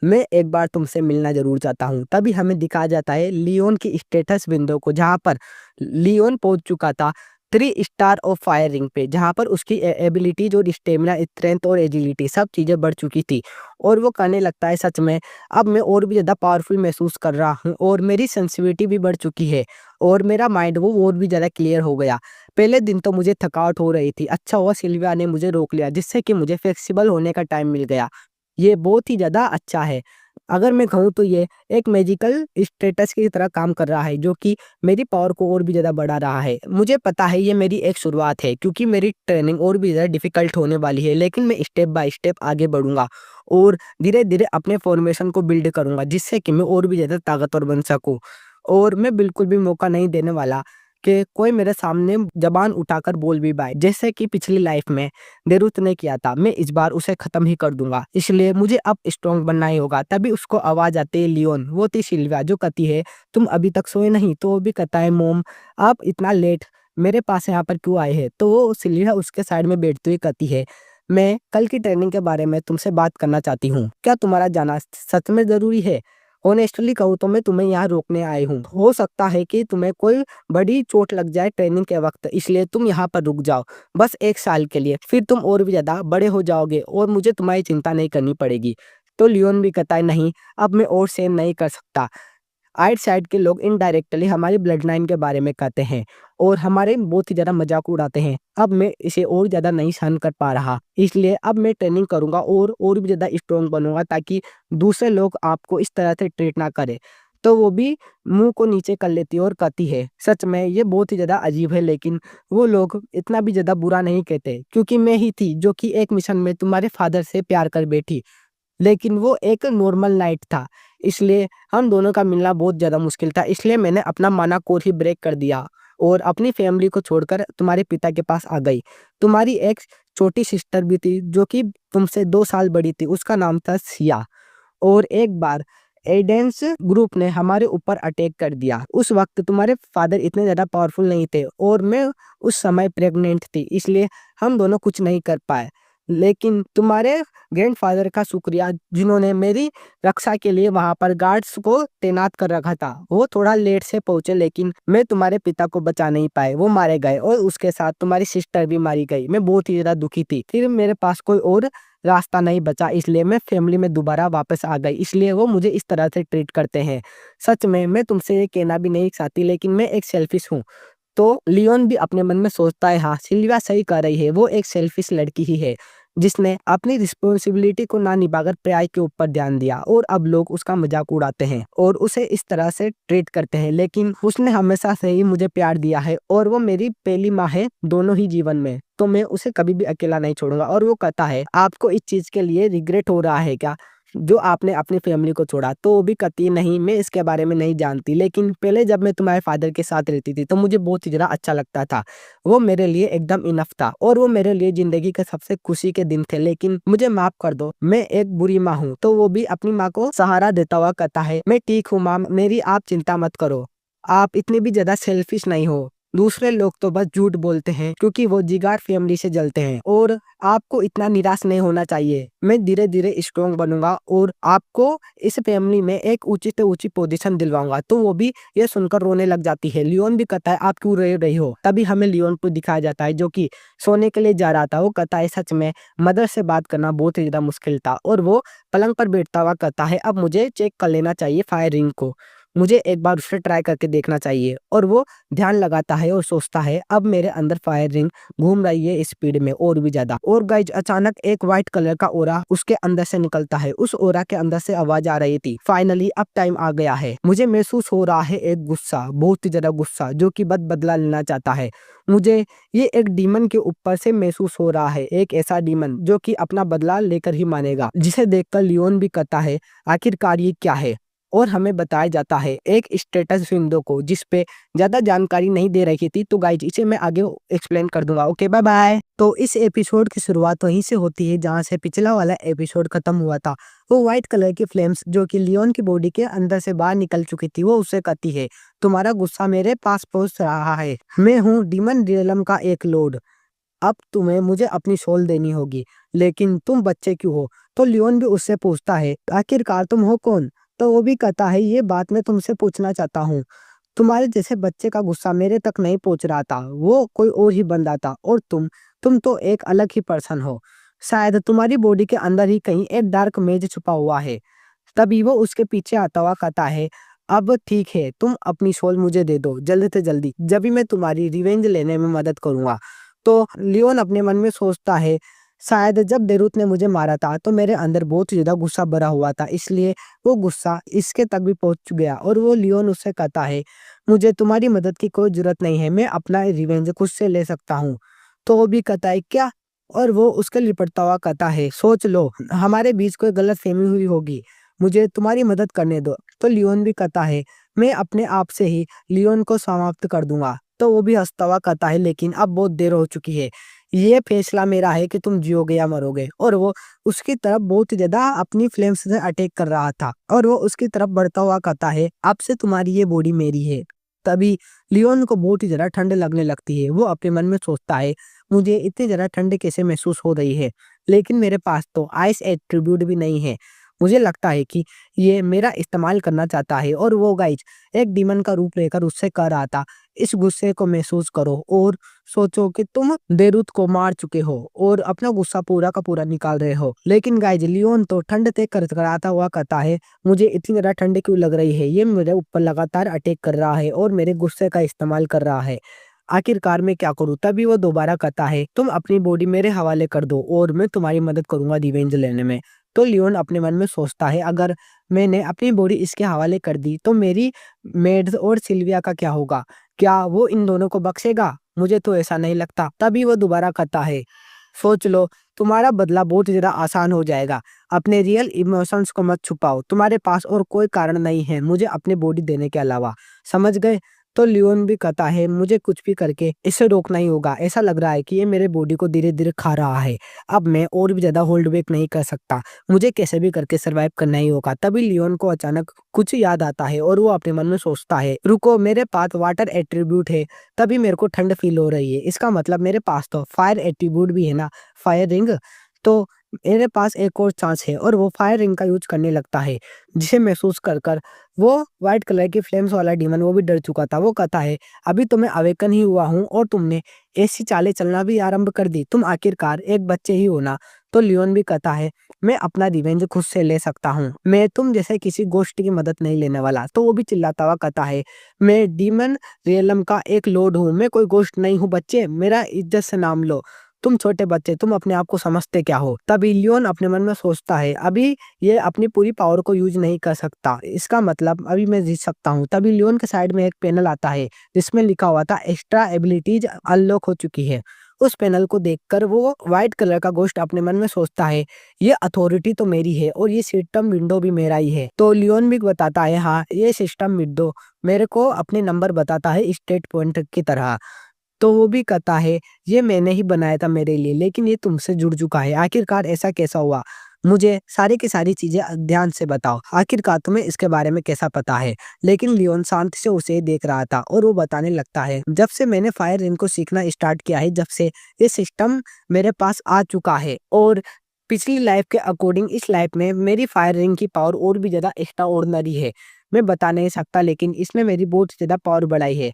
मैं एक बार तुमसे मिलना जरूर चाहता हूँ। तभी हमें दिखाया जाता है लियोन की स्टेटस विंडो को, जहाँ पर लियोन पहुंच चुका था 3 स्टार ऑफ फायरिंग पे, जहाँ पर उसकी एबिलिटीज और स्टेमिना, स्ट्रेंथ और एजिलिटी सब चीजें बढ़ चुकी थी। और वो कहने लगता है सच में अब मैं और भी ज्यादा पावरफुल महसूस कर रहा हूँ और मेरी सेंसिटिविटी भी बढ़ चुकी है और मेरा माइंड वो और भी ज्यादा क्लियर हो गया। पहले दिन तो मुझे थकावट हो रही थी, अच्छा हुआ सिल्विया ने मुझे रोक लिया जिससे कि मुझे फ्लेक्सिबल होने का टाइम मिल गया। ये बहुत ही ज़्यादा अच्छा है। अगर मैं कहूँ तो ये एक मैजिकल स्टेटस की तरह काम कर रहा है जो कि मेरी पावर को और भी ज़्यादा बढ़ा रहा है। मुझे पता है ये मेरी एक शुरुआत है क्योंकि मेरी ट्रेनिंग और भी ज़्यादा डिफ़िकल्ट होने वाली है, लेकिन मैं स्टेप बाय स्टेप आगे बढ़ूँगा और धीरे-धीरे अपने फॉर्मेशन को बिल्ड करूँगा जिससे कि मैं और भी ज़्यादा ताकतवर बन सकूँ। और मैं बिल्कुल भी मौका नहीं देने वाला कि कोई मेरे सामने ज़बान उठाकर बोल भी पाए, जैसे कि पिछली लाइफ़ में डेरुथ ने किया था। मैं इस बार उसे खत्म ही कर दूंगा, इसलिए मुझे अब स्ट्रॉन्ग बनना ही होगा। तभी उसको आवाज आती है लियोन, वो थी सिल्विया जो कहती है तुम अभी तक सोए नहीं? तो वो भी कहता है मोम आप इतना लेट मेरे पास यहाँ पर क्यों आए हैं? तो वो सिल्विया उसके साइड में बैठती हुई कहती है मैं कल की ट्रेनिंग के बारे में तुमसे बात करना चाहती हूँ, क्या तुम्हारा जाना सच में जरूरी है? ऑनेस्टली कहूँ तो मैं तुम्हें यहाँ रोकने आई हूँ, हो सकता है कि तुम्हें कोई बड़ी चोट लग जाए ट्रेनिंग के वक्त, इसलिए तुम यहाँ पर रुक जाओ बस 1 साल के लिए, फिर तुम और भी ज़्यादा बड़े हो जाओगे और मुझे तुम्हारी चिंता नहीं करनी पड़ेगी। तो लियोन भी कहता है नहीं अब मैं और सहन नहीं कर सकता, आइट साइड के लोग इनडायरेक्टली हमारी ब्लड लाइन के बारे में कहते हैं और हमारे बहुत ही ज़्यादा मज़ाक उड़ाते हैं। अब मैं इसे और ज़्यादा नहीं सहन कर पा रहा, इसलिए अब मैं ट्रेनिंग करूँगा और भी ज़्यादा स्ट्रॉन्ग बनूँगा ताकि दूसरे लोग आपको इस तरह से ट्रीट ना करें। तो वो भी मुँह को नीचे कर लेती है और कहती है, "सच में ये बहुत ही ज़्यादा अजीब है, लेकिन वो लोग इतना भी ज़्यादा बुरा नहीं कहते क्योंकि मैं ही थी जो कि एक मिशन में तुम्हारे फादर से प्यार कर बैठी। लेकिन वो एक नॉर्मल नाइट था, इसलिए हम दोनों का मिलना बहुत ज़्यादा मुश्किल था, इसलिए मैंने अपना माना कोर ही ब्रेक कर दिया और अपनी फैमिली को छोड़कर तुम्हारे पिता के पास आ गई। तुम्हारी एक छोटी सिस्टर भी थी जो कि तुमसे 2 साल बड़ी थी, उसका नाम था सिया। और एक बार एडेंस ग्रुप ने हमारे ऊपर अटैक कर दिया। उस वक़्त तुम्हारे फादर इतने ज़्यादा पावरफुल नहीं थे और मैं उस समय प्रेग्नेंट थी, इसलिए हम दोनों कुछ नहीं कर पाए। लेकिन तुम्हारे ग्रैंडफ़ादर का शुक्रिया जिन्होंने मेरी रक्षा के लिए वहाँ पर गार्ड्स को तैनात कर रखा था। वो थोड़ा लेट से पहुँचे, लेकिन मैं तुम्हारे पिता को बचा नहीं पाए, वो मारे गए और उसके साथ तुम्हारी सिस्टर भी मारी गई। मैं बहुत ही ज़्यादा दुखी थी। फिर मेरे पास कोई और रास्ता नहीं बचा, इसलिए मैं फैमिली में दोबारा वापस आ गई, इसलिए वो मुझे इस तरह से ट्रीट करते हैं। सच में मैं तुमसे ये कहना भी नहीं चाहती, लेकिन मैं एक सेल्फिश हूँ। तो लियोन भी अपने मन में सोचता है, हाँ, सिल्विया सही कह रही है, वो एक सेल्फिश लड़की ही है, जिसने अपनी रिस्पॉन्सिबिलिटी को ना निभाकर पराई के ऊपर ध्यान दिया और अब लोग उसका मज़ाक उड़ाते हैं और उसे इस तरह से ट्रीट करते हैं। लेकिन उसने हमेशा से ही मुझे प्यार दिया है और वो मेरी पहली माँ है दोनों ही जीवन में, तो मैं उसे कभी भी अकेला नहीं छोड़ूँगा। और वो कहता है, आपको इस चीज़ के लिए रिग्रेट हो रहा है क्या? जो आपने अपनी फैमिली को छोड़ा? तो वो भी कहती है, नहीं, मैं इसके बारे में नहीं जानती, लेकिन पहले जब मैं तुम्हारे फादर के साथ रहती थी तो मुझे बहुत ही ज़्यादा अच्छा लगता था। वो मेरे लिए एकदम इनफ था और वो मेरे लिए ज़िंदगी के सबसे खुशी के दिन थे, लेकिन मुझे माफ़ कर दो, मैं एक बुरी माँ हूँ। तो वो भी अपनी माँ को सहारा देता हुआ कहता है, मैं ठीक हूँ माँ, मेरी आप चिंता मत करो। आप इतने भी ज़्यादा सेल्फिश नहीं हो। दूसरे लोग तो बस झूठ बोलते हैं क्योंकि वो जिगार फैमिली से जलते हैं और आपको इतना निराश नहीं होना चाहिए। मैं धीरे-धीरे स्ट्रॉन्ग बनूँगा और आपको इस फैमिली में एक ऊँची से ऊँची पोज़ीशन दिलवाऊँगा। तो वो भी ये सुनकर रोने लग जाती है। लियोन भी कहता है, आप क्यों रो रही हो? तभी हमें लियोन को दिखाया जाता है जो कि सोने के लिए जा रहा था। वो कहता है, सच में मदर से बात करना बहुत ही ज़्यादा मुश्किल था और वो पलंग पर बैठता हुआ कहता है, अब मुझे चेक कर लेना चाहिए फायर रिंग को। मुझे एक बार उसे ट्राई करके देखना चाहिए और वो ध्यान लगाता है और सोचता है, अब मेरे अंदर फायर रिंग घूम रही है स्पीड में और भी ज़्यादा। और गाइस, अचानक एक व्हाइट कलर का ऑरा उसके अंदर से निकलता है। उस ऑरा के अंदर से आवाज़ आ रही थी, फाइनली अब टाइम आ गया है। मुझे महसूस हो रहा है एक गुस्सा, बहुत ही ज़्यादा गुस्सा, जो कि बदला लेना चाहता है। मुझे ये एक डीमन के ऊपर से महसूस हो रहा है, एक ऐसा डीमन जो कि अपना बदला लेकर ही मानेगा। जिसे देखकर लियोन भी कहता है, आखिरकार ये क्या है? और हमें बताया जाता है एक स्टेटस विंडो को, जिस पे ज़्यादा जानकारी नहीं दे रखी थी। तो गाइज, इसे मैं आगे एक्सप्लेन कर दूंगा। Okay, bye bye. तो इस एपिसोड की शुरुआत वहीं से होती है जहाँ से पिछला वाला एपिसोड खत्म हुआ था। वो व्हाइट कलर की फ्लेम्स जो कि लियोन की बॉडी के अंदर से बाहर निकल चुकी थी, वो उससे कहती है, तुम्हारा गुस्सा मेरे पास पहुंच रहा है। मैं हूँ डीमन रियलम का एक लॉर्ड। अब तुम्हें मुझे अपनी सोल देनी होगी, लेकिन तुम बच्चे क्यों हो? तो लियोन भी उससे पूछता है, आखिरकार तुम हो कौन? तो वो भी कहता है, ये बात मैं तुमसे पूछना चाहता हूँ। तुम्हारे जैसे बच्चे का गुस्सा मेरे तक नहीं पहुंच रहा था, वो कोई और ही बंदा था और तुम तो एक अलग ही पर्सन हो। शायद तुम्हारी बॉडी के अंदर ही कहीं एक डार्क मेज छुपा हुआ है। तभी वो उसके पीछे आता हुआ कहता है, अब ठीक है, तुम अपनी सोल मुझे दे दो जल्दी से जल्दी, जब भी मैं तुम्हारी रिवेंज लेने में मदद करूंगा। तो लियोन अपने मन में सोचता है, शायद जब बेरूत ने मुझे मारा था तो मेरे अंदर बहुत ही ज्यादा गुस्सा भरा हुआ था, इसलिए वो गुस्सा इसके तक भी पहुंच गया। और वो लियोन उससे कहता है, मुझे तुम्हारी मदद की कोई जरूरत नहीं है, मैं अपना रिवेंज खुद से ले सकता हूँ। तो वो भी कहता है, क्या? और वो उसके लिपटता हुआ कहता है, सोच लो, हमारे बीच कोई गलत फहमी हुई होगी, मुझे तुम्हारी मदद करने दो। तो लियोन भी कहता है, मैं अपने आप से ही लियोन को समाप्त कर दूंगा। तो वो भी हंसता हुआ कहता है, लेकिन अब बहुत देर हो चुकी है, ये फैसला मेरा है कि तुम जियोगे या मरोगे। और वो उसकी तरफ बहुत ही ज्यादा अपनी फ्लेम्स से अटैक कर रहा था और वो उसकी तरफ बढ़ता हुआ कहता है, अब से तुम्हारी ये बॉडी मेरी है। तभी लियोन को बहुत ही ज्यादा ठंड लगने लगती है। वो अपने मन में सोचता है, मुझे इतनी ज्यादा ठंड कैसे महसूस हो रही है, लेकिन मेरे पास तो आइस एट्रीब्यूट भी नहीं है। मुझे लगता है कि ये मेरा इस्तेमाल करना चाहता है और वो गाइज एक डीमन का रूप लेकर उससे कह रहा था, इस गुस्से को महसूस करो और सोचो कि तुम बेरूत को मार चुके हो और अपना गुस्सा पूरा का पूरा निकाल रहे हो। लेकिन गाइज लियोन तो ठंड से करकराता हुआ कहता है, मुझे इतनी ज़्यादा ठंड क्यों लग रही है? ये मेरे ऊपर लगातार अटैक कर रहा है और मेरे गुस्से का इस्तेमाल कर रहा है। आखिरकार मैं क्या करूँ? तभी वो दोबारा कहता है, तुम अपनी बॉडी मेरे हवाले कर दो और मैं तुम्हारी मदद करूँगा रिवेंज लेने में। तो लियोन अपने मन में सोचता है, अगर मैंने अपनी बॉडी इसके हवाले कर दी तो मेरी मेड्स और सिल्विया का क्या होगा? क्या वो इन दोनों को बख्शेगा? मुझे तो ऐसा नहीं लगता। तभी वो दोबारा कहता है, सोच लो, तुम्हारा बदला बहुत ज़्यादा आसान हो जाएगा। अपने रियल इमोशंस को मत छुपाओ। तुम्हारे पास और कोई कारण नहीं है मुझे अपनी बॉडी देने के अलावा। समझ गए? तो लियोन भी कहता है, मुझे कुछ भी करके इसे रोकना ही होगा। ऐसा लग रहा है कि ये मेरे बॉडी को धीरे-धीरे खा रहा है। अब मैं और भी ज़्यादा होल्ड बैक नहीं कर सकता। मुझे कैसे भी करके सर्वाइव करना ही होगा। तभी लियोन को अचानक कुछ याद आता है और वो अपने मन में सोचता है, रुको, मेरे पास वाटर एट्रीब्यूट है, तभी मेरे को ठंड फील हो रही है। इसका मतलब मेरे पास तो फायर एट्रीब्यूट भी है ना, फायर रिंग। तो मेरे पास एक और चांस है और वो फायर रिंग का यूज़ करने लगता है, जिसे महसूस कर वो व्हाइट कलर की फ्लेम्स वाला डीमन वो भी डर चुका था। वो कहता है, अभी तो मैं अवेकन ही हुआ हूँ और तुमने ऐसी चालें चलना भी आरंभ कर दी। तुम आखिरकार एक बच्चे ही हो ना। तो लियोन भी कहता है, मैं अपना रिवेंज खुद से ले सकता हूँ। मैं तुम जैसे किसी गोष्ट की मदद नहीं लेने वाला। तो वो भी चिल्लाता हुआ कहता है, मैं डीमन रियलम का एक लॉर्ड हूँ, मैं कोई गोष्ट नहीं हूँ बच्चे, मेरा इज्जत से नाम लो। तुम छोटे बच्चे, तुम अपने आप को समझते क्या हो? तभी लियोन अपने मन में सोचता है, अभी ये अपनी पूरी पावर को यूज़ नहीं कर सकता। इसका मतलब अभी मैं जीत सकता हूँ। तभी लियोन के साइड में एक पैनल आता है, जिसमें लिखा हुआ था एक्स्ट्रा एबिलिटीज अनलॉक हो चुकी है। उस पैनल को देखकर वो व्हाइट कलर का घोस्ट अपने मन में सोचता है, ये अथॉरिटी तो मेरी है और ये सिस्टम विंडो भी मेरा ही है। तो लियोन भी बताता है, हाँ, ये सिस्टम विंडो मेरे को अपने नंबर बताता है स्टेट पॉइंट की तरह। तो वो भी कहता है, ये मैंने ही बनाया था मेरे लिए, लेकिन ये तुमसे जुड़ चुका है। आखिरकार ऐसा कैसा हुआ? मुझे सारी की सारी चीज़ें ध्यान से बताओ। आखिरकार तुम्हें इसके बारे में कैसा पता है? लेकिन लियोन शांति से उसे देख रहा था और वो बताने लगता है, जब से मैंने फायर रिंग को सीखना स्टार्ट किया है, जब से ये सिस्टम मेरे पास आ चुका है और पिछली लाइफ के अकॉर्डिंग इस लाइफ में मेरी फायर रिंग की पावर और भी ज़्यादा एक्स्ट्रा ऑर्डिनरी है। मैं बता नहीं सकता, लेकिन इसने मेरी बहुत ज़्यादा पावर बढ़ाई है।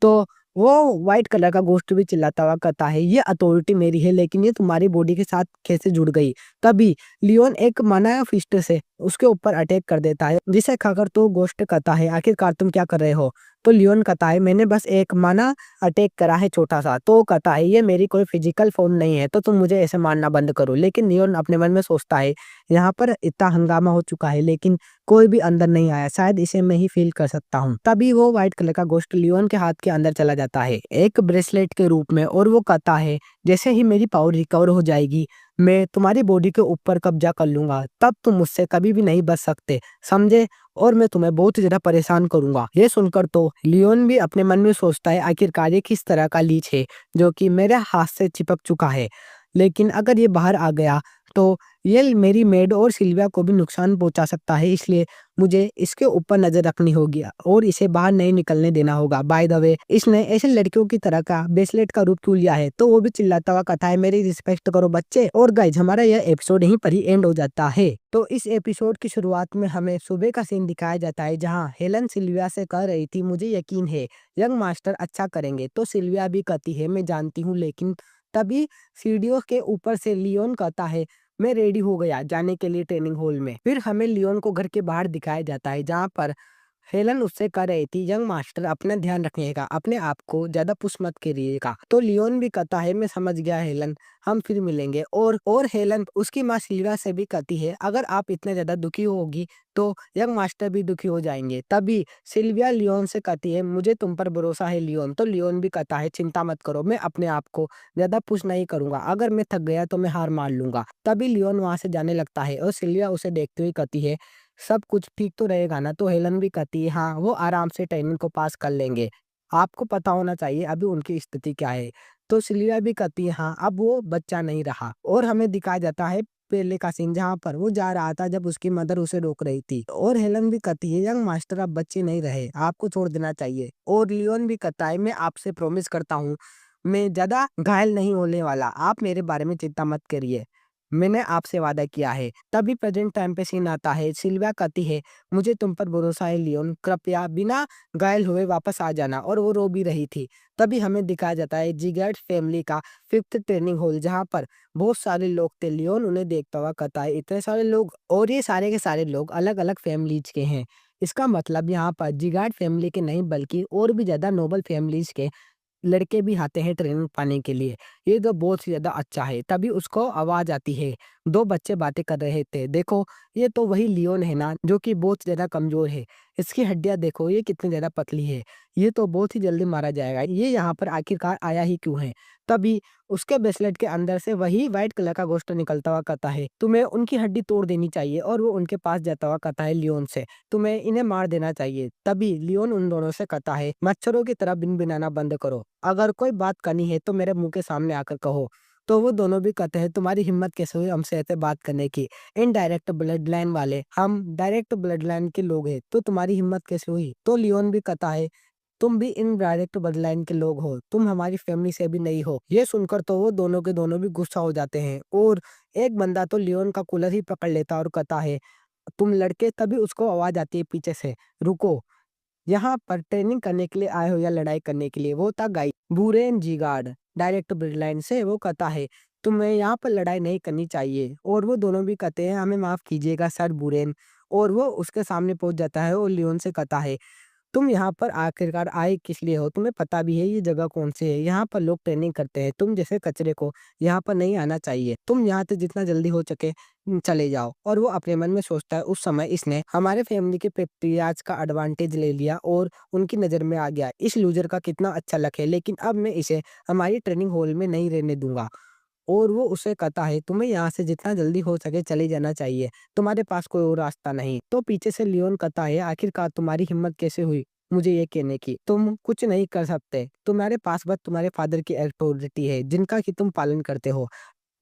तो वो व्हाइट कलर का घोस्ट भी चिल्लाता हुआ कहता है, ये अथॉरिटी मेरी है, लेकिन ये तुम्हारी बॉडी के साथ कैसे जुड़ गई? तभी लियोन एक माना फिस्ट से उसके ऊपर अटैक कर देता है, जिसे खाकर तो घोस्ट कहता है, आखिरकार तुम क्या कर रहे हो? तो लियोन कहता है, मैंने बस एक माना अटैक करा है छोटा सा। तो कहता है, ये मेरी कोई फिजिकल फॉर्म नहीं है, तो तुम मुझे ऐसे मारना बंद करो। लेकिन लियोन अपने मन में सोचता है, यहाँ पर इतना हंगामा हो चुका है, लेकिन कोई भी अंदर नहीं आया, शायद इसे मैं ही फील कर सकता हूँ। तभी वो व्हाइट कलर का घोस्ट लियोन के हाथ के अंदर चला जाता है, एक ब्रेसलेट के रूप में, और वो कहता है, जैसे ही मेरी पावर रिकवर हो जाएगी, मैं तुम्हारी बॉडी के ऊपर कब्जा कर लूंगा, तब तुम मुझसे कभी भी नहीं बच सकते, समझे? और मैं तुम्हें बहुत ज्यादा परेशान करूंगा। ये सुनकर तो लियोन भी अपने मन में सोचता है, आखिरकार ये किस तरह का लीच है जो कि मेरे हाथ से चिपक चुका है। लेकिन अगर ये बाहर आ गया तो ये मेरी मेड और सिल्विया को भी नुकसान पहुंचा सकता है, इसलिए मुझे इसके ऊपर नजर रखनी होगी और इसे बाहर नहीं निकलने देना होगा। बाय द वे, इसने ऐसे लड़कियों की तरह का ब्रेसलेट का रूप क्यों लिया है? तो वो भी चिल्लाता हुआ कहता है, मेरी रिस्पेक्ट करो बच्चे। और गाइज, हमारा यह एपिसोड यहीं पर ही एंड हो जाता है। तो इस एपिसोड की शुरुआत में हमें सुबह का सीन दिखाया जाता है, जहाँ हेलन सिल्विया से कह रही थी, मुझे यकीन है यंग मास्टर अच्छा करेंगे। तो सिल्विया भी कहती है, मैं जानती हूँ, लेकिन तभी सीढ़ियों के ऊपर से लियोन कहता है, मैं रेडी हो गया जाने के लिए ट्रेनिंग हॉल में। फिर हमें लियोन को घर के बाहर दिखाया जाता है, जहाँ पर हेलन उससे कह रही थी, यंग मास्टर अपना ध्यान रखिएगा, अपने आप को ज्यादा पुश मत करिएगा। तो लियोन भी कहता है, मैं समझ गया हेलन, हम फिर मिलेंगे। और हेलन उसकी माँ सिल्विया से भी कहती है, अगर आप इतने ज्यादा दुखी होगी तो यंग मास्टर भी दुखी हो जाएंगे। तभी सिल्विया लियोन से कहती है, मुझे तुम पर भरोसा है लियोन। तो लियोन भी कहता है, चिंता मत करो, मैं अपने आप को ज्यादा पुश नहीं करूंगा, अगर मैं थक गया तो मैं हार मान लूंगा। तभी लियोन वहां से जाने लगता है और सिल्विया उसे देखते हुए कहती है, सब कुछ ठीक तो रहेगा ना? तो हेलन भी कहती है, हाँ, वो आराम से ट्रेनिंग को पास कर लेंगे, आपको पता होना चाहिए अभी उनकी स्थिति क्या है। तो सिल्विया भी कहती है, हाँ, अब वो बच्चा नहीं रहा। और हमें दिखाया जाता है पहले का सीन, जहाँ पर वो जा रहा था जब उसकी मदर उसे रोक रही थी। और हेलन भी कहती है, यंग मास्टर अब बच्चे नहीं रहे, आपको छोड़ देना चाहिए। और लियोन भी कहता है, मैं आपसे प्रॉमिस करता हूँ, मैं ज्यादा घायल नहीं होने वाला, आप मेरे बारे में चिंता मत करिए। मैंने आपसे वादा किया है। तभी प्रेजेंट टाइम पे सीन आता है। सिल्विया कहती है, मुझे तुम पर भरोसा है लियोन, कृपया बिना घायल हुए वापस आ जाना। और वो रो भी रही थी। तभी हमें दिखाया जाता है जिगर्ट फैमिली का फिफ्थ ट्रेनिंग हॉल, जहाँ पर बहुत सारे लोग थे। लियोन उन्हें देखता हुआ कहता है, इतने सारे लोग, और ये सारे के सारे लोग अलग अलग फैमिलीज के हैं। इसका मतलब यहाँ पर जिगार्ड फैमिली के नहीं बल्कि और भी ज्यादा नोबल फैमिलीज के लड़के भी आते हैं ट्रेनिंग पाने के लिए। ये तो बहुत ही ज़्यादा अच्छा है। तभी उसको आवाज़ आती है। 2 बच्चे बातें कर रहे थे। देखो, ये तो वही लियोन है ना, जो कि बहुत ज़्यादा कमज़ोर है। इसकी हड्डियाँ देखो, ये कितनी ज़्यादा पतली है। ये तो बहुत ही जल्दी मारा जाएगा। ये यहाँ पर आखिरकार आया ही क्यों है? तभी उसके ब्रेसलेट के अंदर से वही व्हाइट कलर का गोश्त निकलता हुआ कहता है, तुम्हें उनकी हड्डी तोड़ देनी चाहिए। और वो उनके पास जाता हुआ कहता है लियोन से, तुम्हें इन्हें मार देना चाहिए। तभी लियोन उन दोनों से कहता है, मच्छरों की तरह भिनभिनाना बंद करो। अगर कोई बात करनी है तो मेरे मुंह के सामने आकर कहो। तो वो दोनों भी कहते हैं, तुम्हारी हिम्मत कैसे हुई हमसे ऐसे बात करने की? इनडायरेक्ट ब्लड लाइन वाले, हम डायरेक्ट ब्लड लाइन के लोग हैं, तो तुम्हारी हिम्मत कैसे हुई? तो लियोन भी कहता है, तुम भी इनडायरेक्ट ब्लड लाइन के लोग हो, तुम हमारी फैमिली से भी नहीं हो। ये सुनकर तो वो दोनों के दोनों भी गुस्सा हो जाते हैं। और एक बंदा तो लियोन का कूलर ही पकड़ लेता है और कहता है, तुम लड़के। तभी उसको आवाज आती है पीछे से, रुको, यहाँ पर ट्रेनिंग करने के लिए आए हो या लड़ाई करने के लिए? वो था गाई बुरेन जीगार्ड, डायरेक्ट ब्लड लाइन से। वो कहता है, तुम्हें यहाँ पर लड़ाई नहीं करनी चाहिए। और वो दोनों भी कहते हैं, हमें माफ कीजिएगा सर बुरेन। और वो उसके सामने पहुंच जाता है और लियोन से कहता है, तुम यहाँ पर आखिरकार आए किस लिए हो? तुम्हें पता भी है ये जगह कौन सी है? यहाँ पर लोग ट्रेनिंग करते हैं। तुम जैसे कचरे को यहाँ पर नहीं आना चाहिए। तुम यहाँ से जितना जल्दी हो सके चले जाओ। और वो अपने मन में सोचता है, उस समय इसने हमारे फैमिली के प्रक्रियाज का एडवांटेज ले लिया और उनकी नज़र में आ गया। इस लूजर का कितना अच्छा लक है, लेकिन अब मैं इसे हमारी ट्रेनिंग हॉल में नहीं रहने दूंगा। और वो उसे कहता है, तुम्हें यहाँ से जितना जल्दी हो सके चले जाना चाहिए। तुम्हारे पास कोई और रास्ता नहीं। तो पीछे से लियोन कहता है, आखिरकार तुम्हारी हिम्मत कैसे हुई मुझे ये कहने की? तुम कुछ नहीं कर सकते। तुम्हारे पास बस तुम्हारे फादर की अथॉरिटी है, जिनका कि तुम पालन करते हो।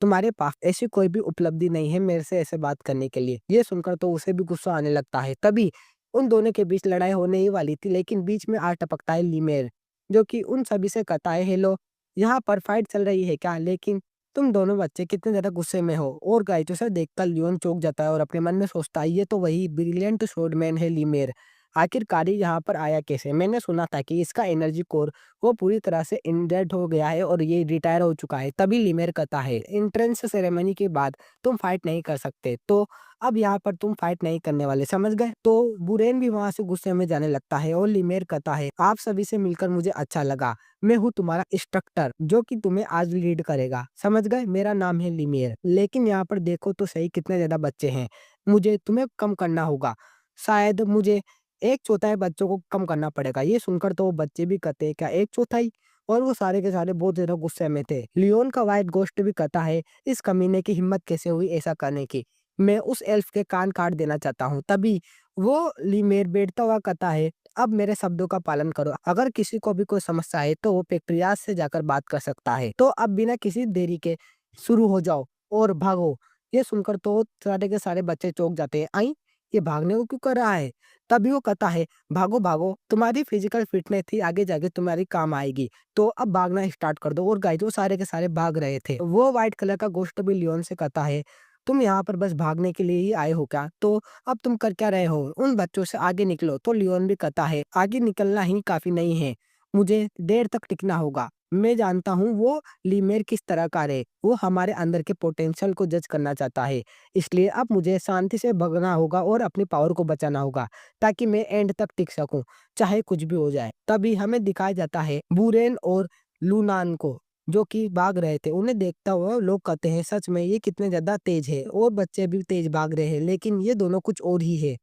तुम्हारे पास ऐसी कोई भी उपलब्धि नहीं है मेरे से ऐसे बात करने के लिए। ये सुनकर तो उसे भी गुस्सा आने लगता है। तभी उन दोनों के बीच लड़ाई होने ही वाली थी, लेकिन बीच में आ टपकता है लीमेर, जो कि उन सभी से कहता है, हेलो, यहाँ पर फाइट चल रही है क्या? लेकिन तुम दोनों बच्चे कितने ज्यादा गुस्से में हो? और गाइटो से देखकर लियोन चौंक जाता है और अपने मन में सोचता है, ये तो वही ब्रिलियंट स्वॉर्डमैन है लीमेर। आखिरकार ये यहाँ पर आया कैसे? मैंने सुना था कि इसका एनर्जी कोर वो पूरी तरह से इंडेड हो गया है और ये रिटायर हो चुका है। तभी लिमेर कहता है, एंट्रेंस सेरेमनी के बाद तुम फाइट नहीं कर सकते, तो अब यहाँ पर तुम फाइट नहीं करने वाले, समझ गए? तो बुरेन भी वहां से गुस्से में जाने लगता है और लिमेर कहता है, आप सभी से मिलकर मुझे अच्छा लगा। मैं हूँ तुम्हारा इंस्ट्रक्टर, जो कि तुम्हें आज लीड करेगा, समझ गए? मेरा नाम है लिमेर। लेकिन यहाँ पर देखो तो सही, कितने ज्यादा बच्चे हैं। मुझे तुम्हें कम करना होगा। शायद मुझे एक चौथाई बच्चों को कम करना पड़ेगा। ये सुनकर तो वो बच्चे भी कहते हैं, क्या एक चौथाई? और वो सारे के सारे बहुत ज्यादा गुस्से में थे। लियोन का व्हाइट गोश्त भी कहता है, इस कमीने की हिम्मत कैसे हुई ऐसा करने की? मैं उस एल्फ के कान काट देना चाहता हूँ। तभी वो लीमेर बैठता हुआ कहता है, अब मेरे शब्दों का पालन करो। अगर किसी को भी कोई समस्या है तो वो पेक्रियास से जाकर बात कर सकता है। तो अब बिना किसी देरी के शुरू हो जाओ और भागो। ये सुनकर तो सारे के सारे बच्चे चौंक जाते हैं, आई, ये भागने को क्यों कर रहा है? तभी वो कहता है, भागो भागो, तुम्हारी फिजिकल फिटनेस थी आगे जाके तुम्हारी काम आएगी। तो अब भागना स्टार्ट कर दो। और गाइस वो सारे के सारे भाग रहे थे। वो व्हाइट कलर का गोश्त भी लियोन से कहता है, तुम यहाँ पर बस भागने के लिए ही आए हो क्या? तो अब तुम कर क्या रहे हो? उन बच्चों से आगे निकलो। तो लियोन भी कहता है, आगे निकलना ही काफी नहीं है, मुझे देर तक टिकना होगा। मैं जानता हूँ वो लीमेर किस तरह का है। वो हमारे अंदर के पोटेंशियल को जज करना चाहता है। इसलिए अब मुझे शांति से भगना होगा और अपनी पावर को बचाना होगा, ताकि मैं एंड तक टिक सकूं, चाहे कुछ भी हो जाए। तभी हमें दिखाया जाता है बुरेन और लूनान को, जो कि भाग रहे थे। उन्हें देखता हुआ लोग कहते हैं, सच में ये कितने ज्यादा तेज है। और बच्चे भी तेज भाग रहे हैं, लेकिन ये दोनों कुछ और ही है।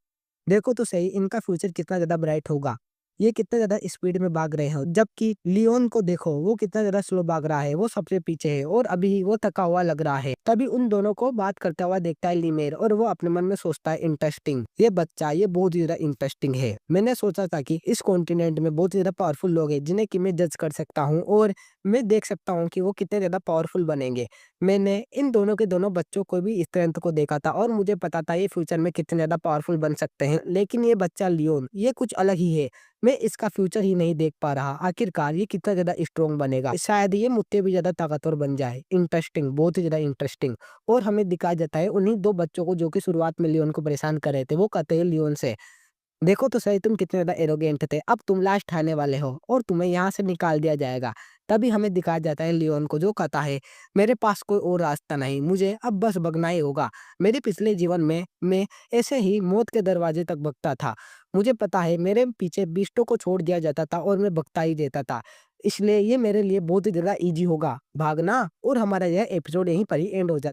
देखो तो सही, इनका फ्यूचर कितना ज्यादा ब्राइट होगा। ये कितने ज्यादा स्पीड में भाग रहे हैं, जबकि लियोन को देखो, वो कितना ज्यादा स्लो भाग रहा है, वो सबसे पीछे है और अभी वो थका हुआ लग रहा है। तभी उन दोनों को बात करता हुआ देखता है लीमेर, और वो अपने मन में सोचता है, इंटरेस्टिंग, ये बच्चा ये बहुत ज्यादा इंटरेस्टिंग है। मैंने सोचा था कि इस कॉन्टिनेंट में बहुत ज्यादा पावरफुल लोग हैं, जिन्हें कि मैं जज कर सकता हूँ और मैं देख सकता हूँ कि वो कितने ज्यादा पावरफुल बनेंगे। मैंने इन दोनों के दोनों बच्चों को भी स्ट्रेंथ को देखा था और मुझे पता था ये फ्यूचर में कितने ज्यादा पावरफुल बन सकते हैं। लेकिन ये बच्चा लियोन, ये कुछ अलग ही है। मैं इसका फ्यूचर ही नहीं देख पा रहा। आखिरकार ये कितना ज़्यादा स्ट्रॉन्ग बनेगा। शायद ये मुझसे भी ज़्यादा ताकतवर बन जाए। इंटरेस्टिंग, बहुत ही ज़्यादा इंटरेस्टिंग। और हमें दिखाया जाता है उन्हीं 2 बच्चों को जो कि शुरुआत में लियोन को परेशान कर रहे थे। वो कहते हैं लियोन से, देखो तो सही तुम कितने ज़्यादा एरोगेंट थे, अब तुम लास्ट आने वाले हो और तुम्हें यहाँ से निकाल दिया जाएगा। तभी हमें दिखाया जाता है लियोन को जो कहता है, मेरे पास कोई और रास्ता नहीं, मुझे अब बस भगना ही होगा। मेरे पिछले जीवन में मैं ऐसे ही मौत के दरवाजे तक भगता था। मुझे पता है मेरे पीछे बीस्टों को छोड़ दिया जाता था और मैं भगता ही रहता था। इसलिए ये मेरे लिए बहुत ही ज़्यादा ईज़ी होगा भागना, और हमारा यह एपिसोड यहीं पर ही एंड हो जाता है।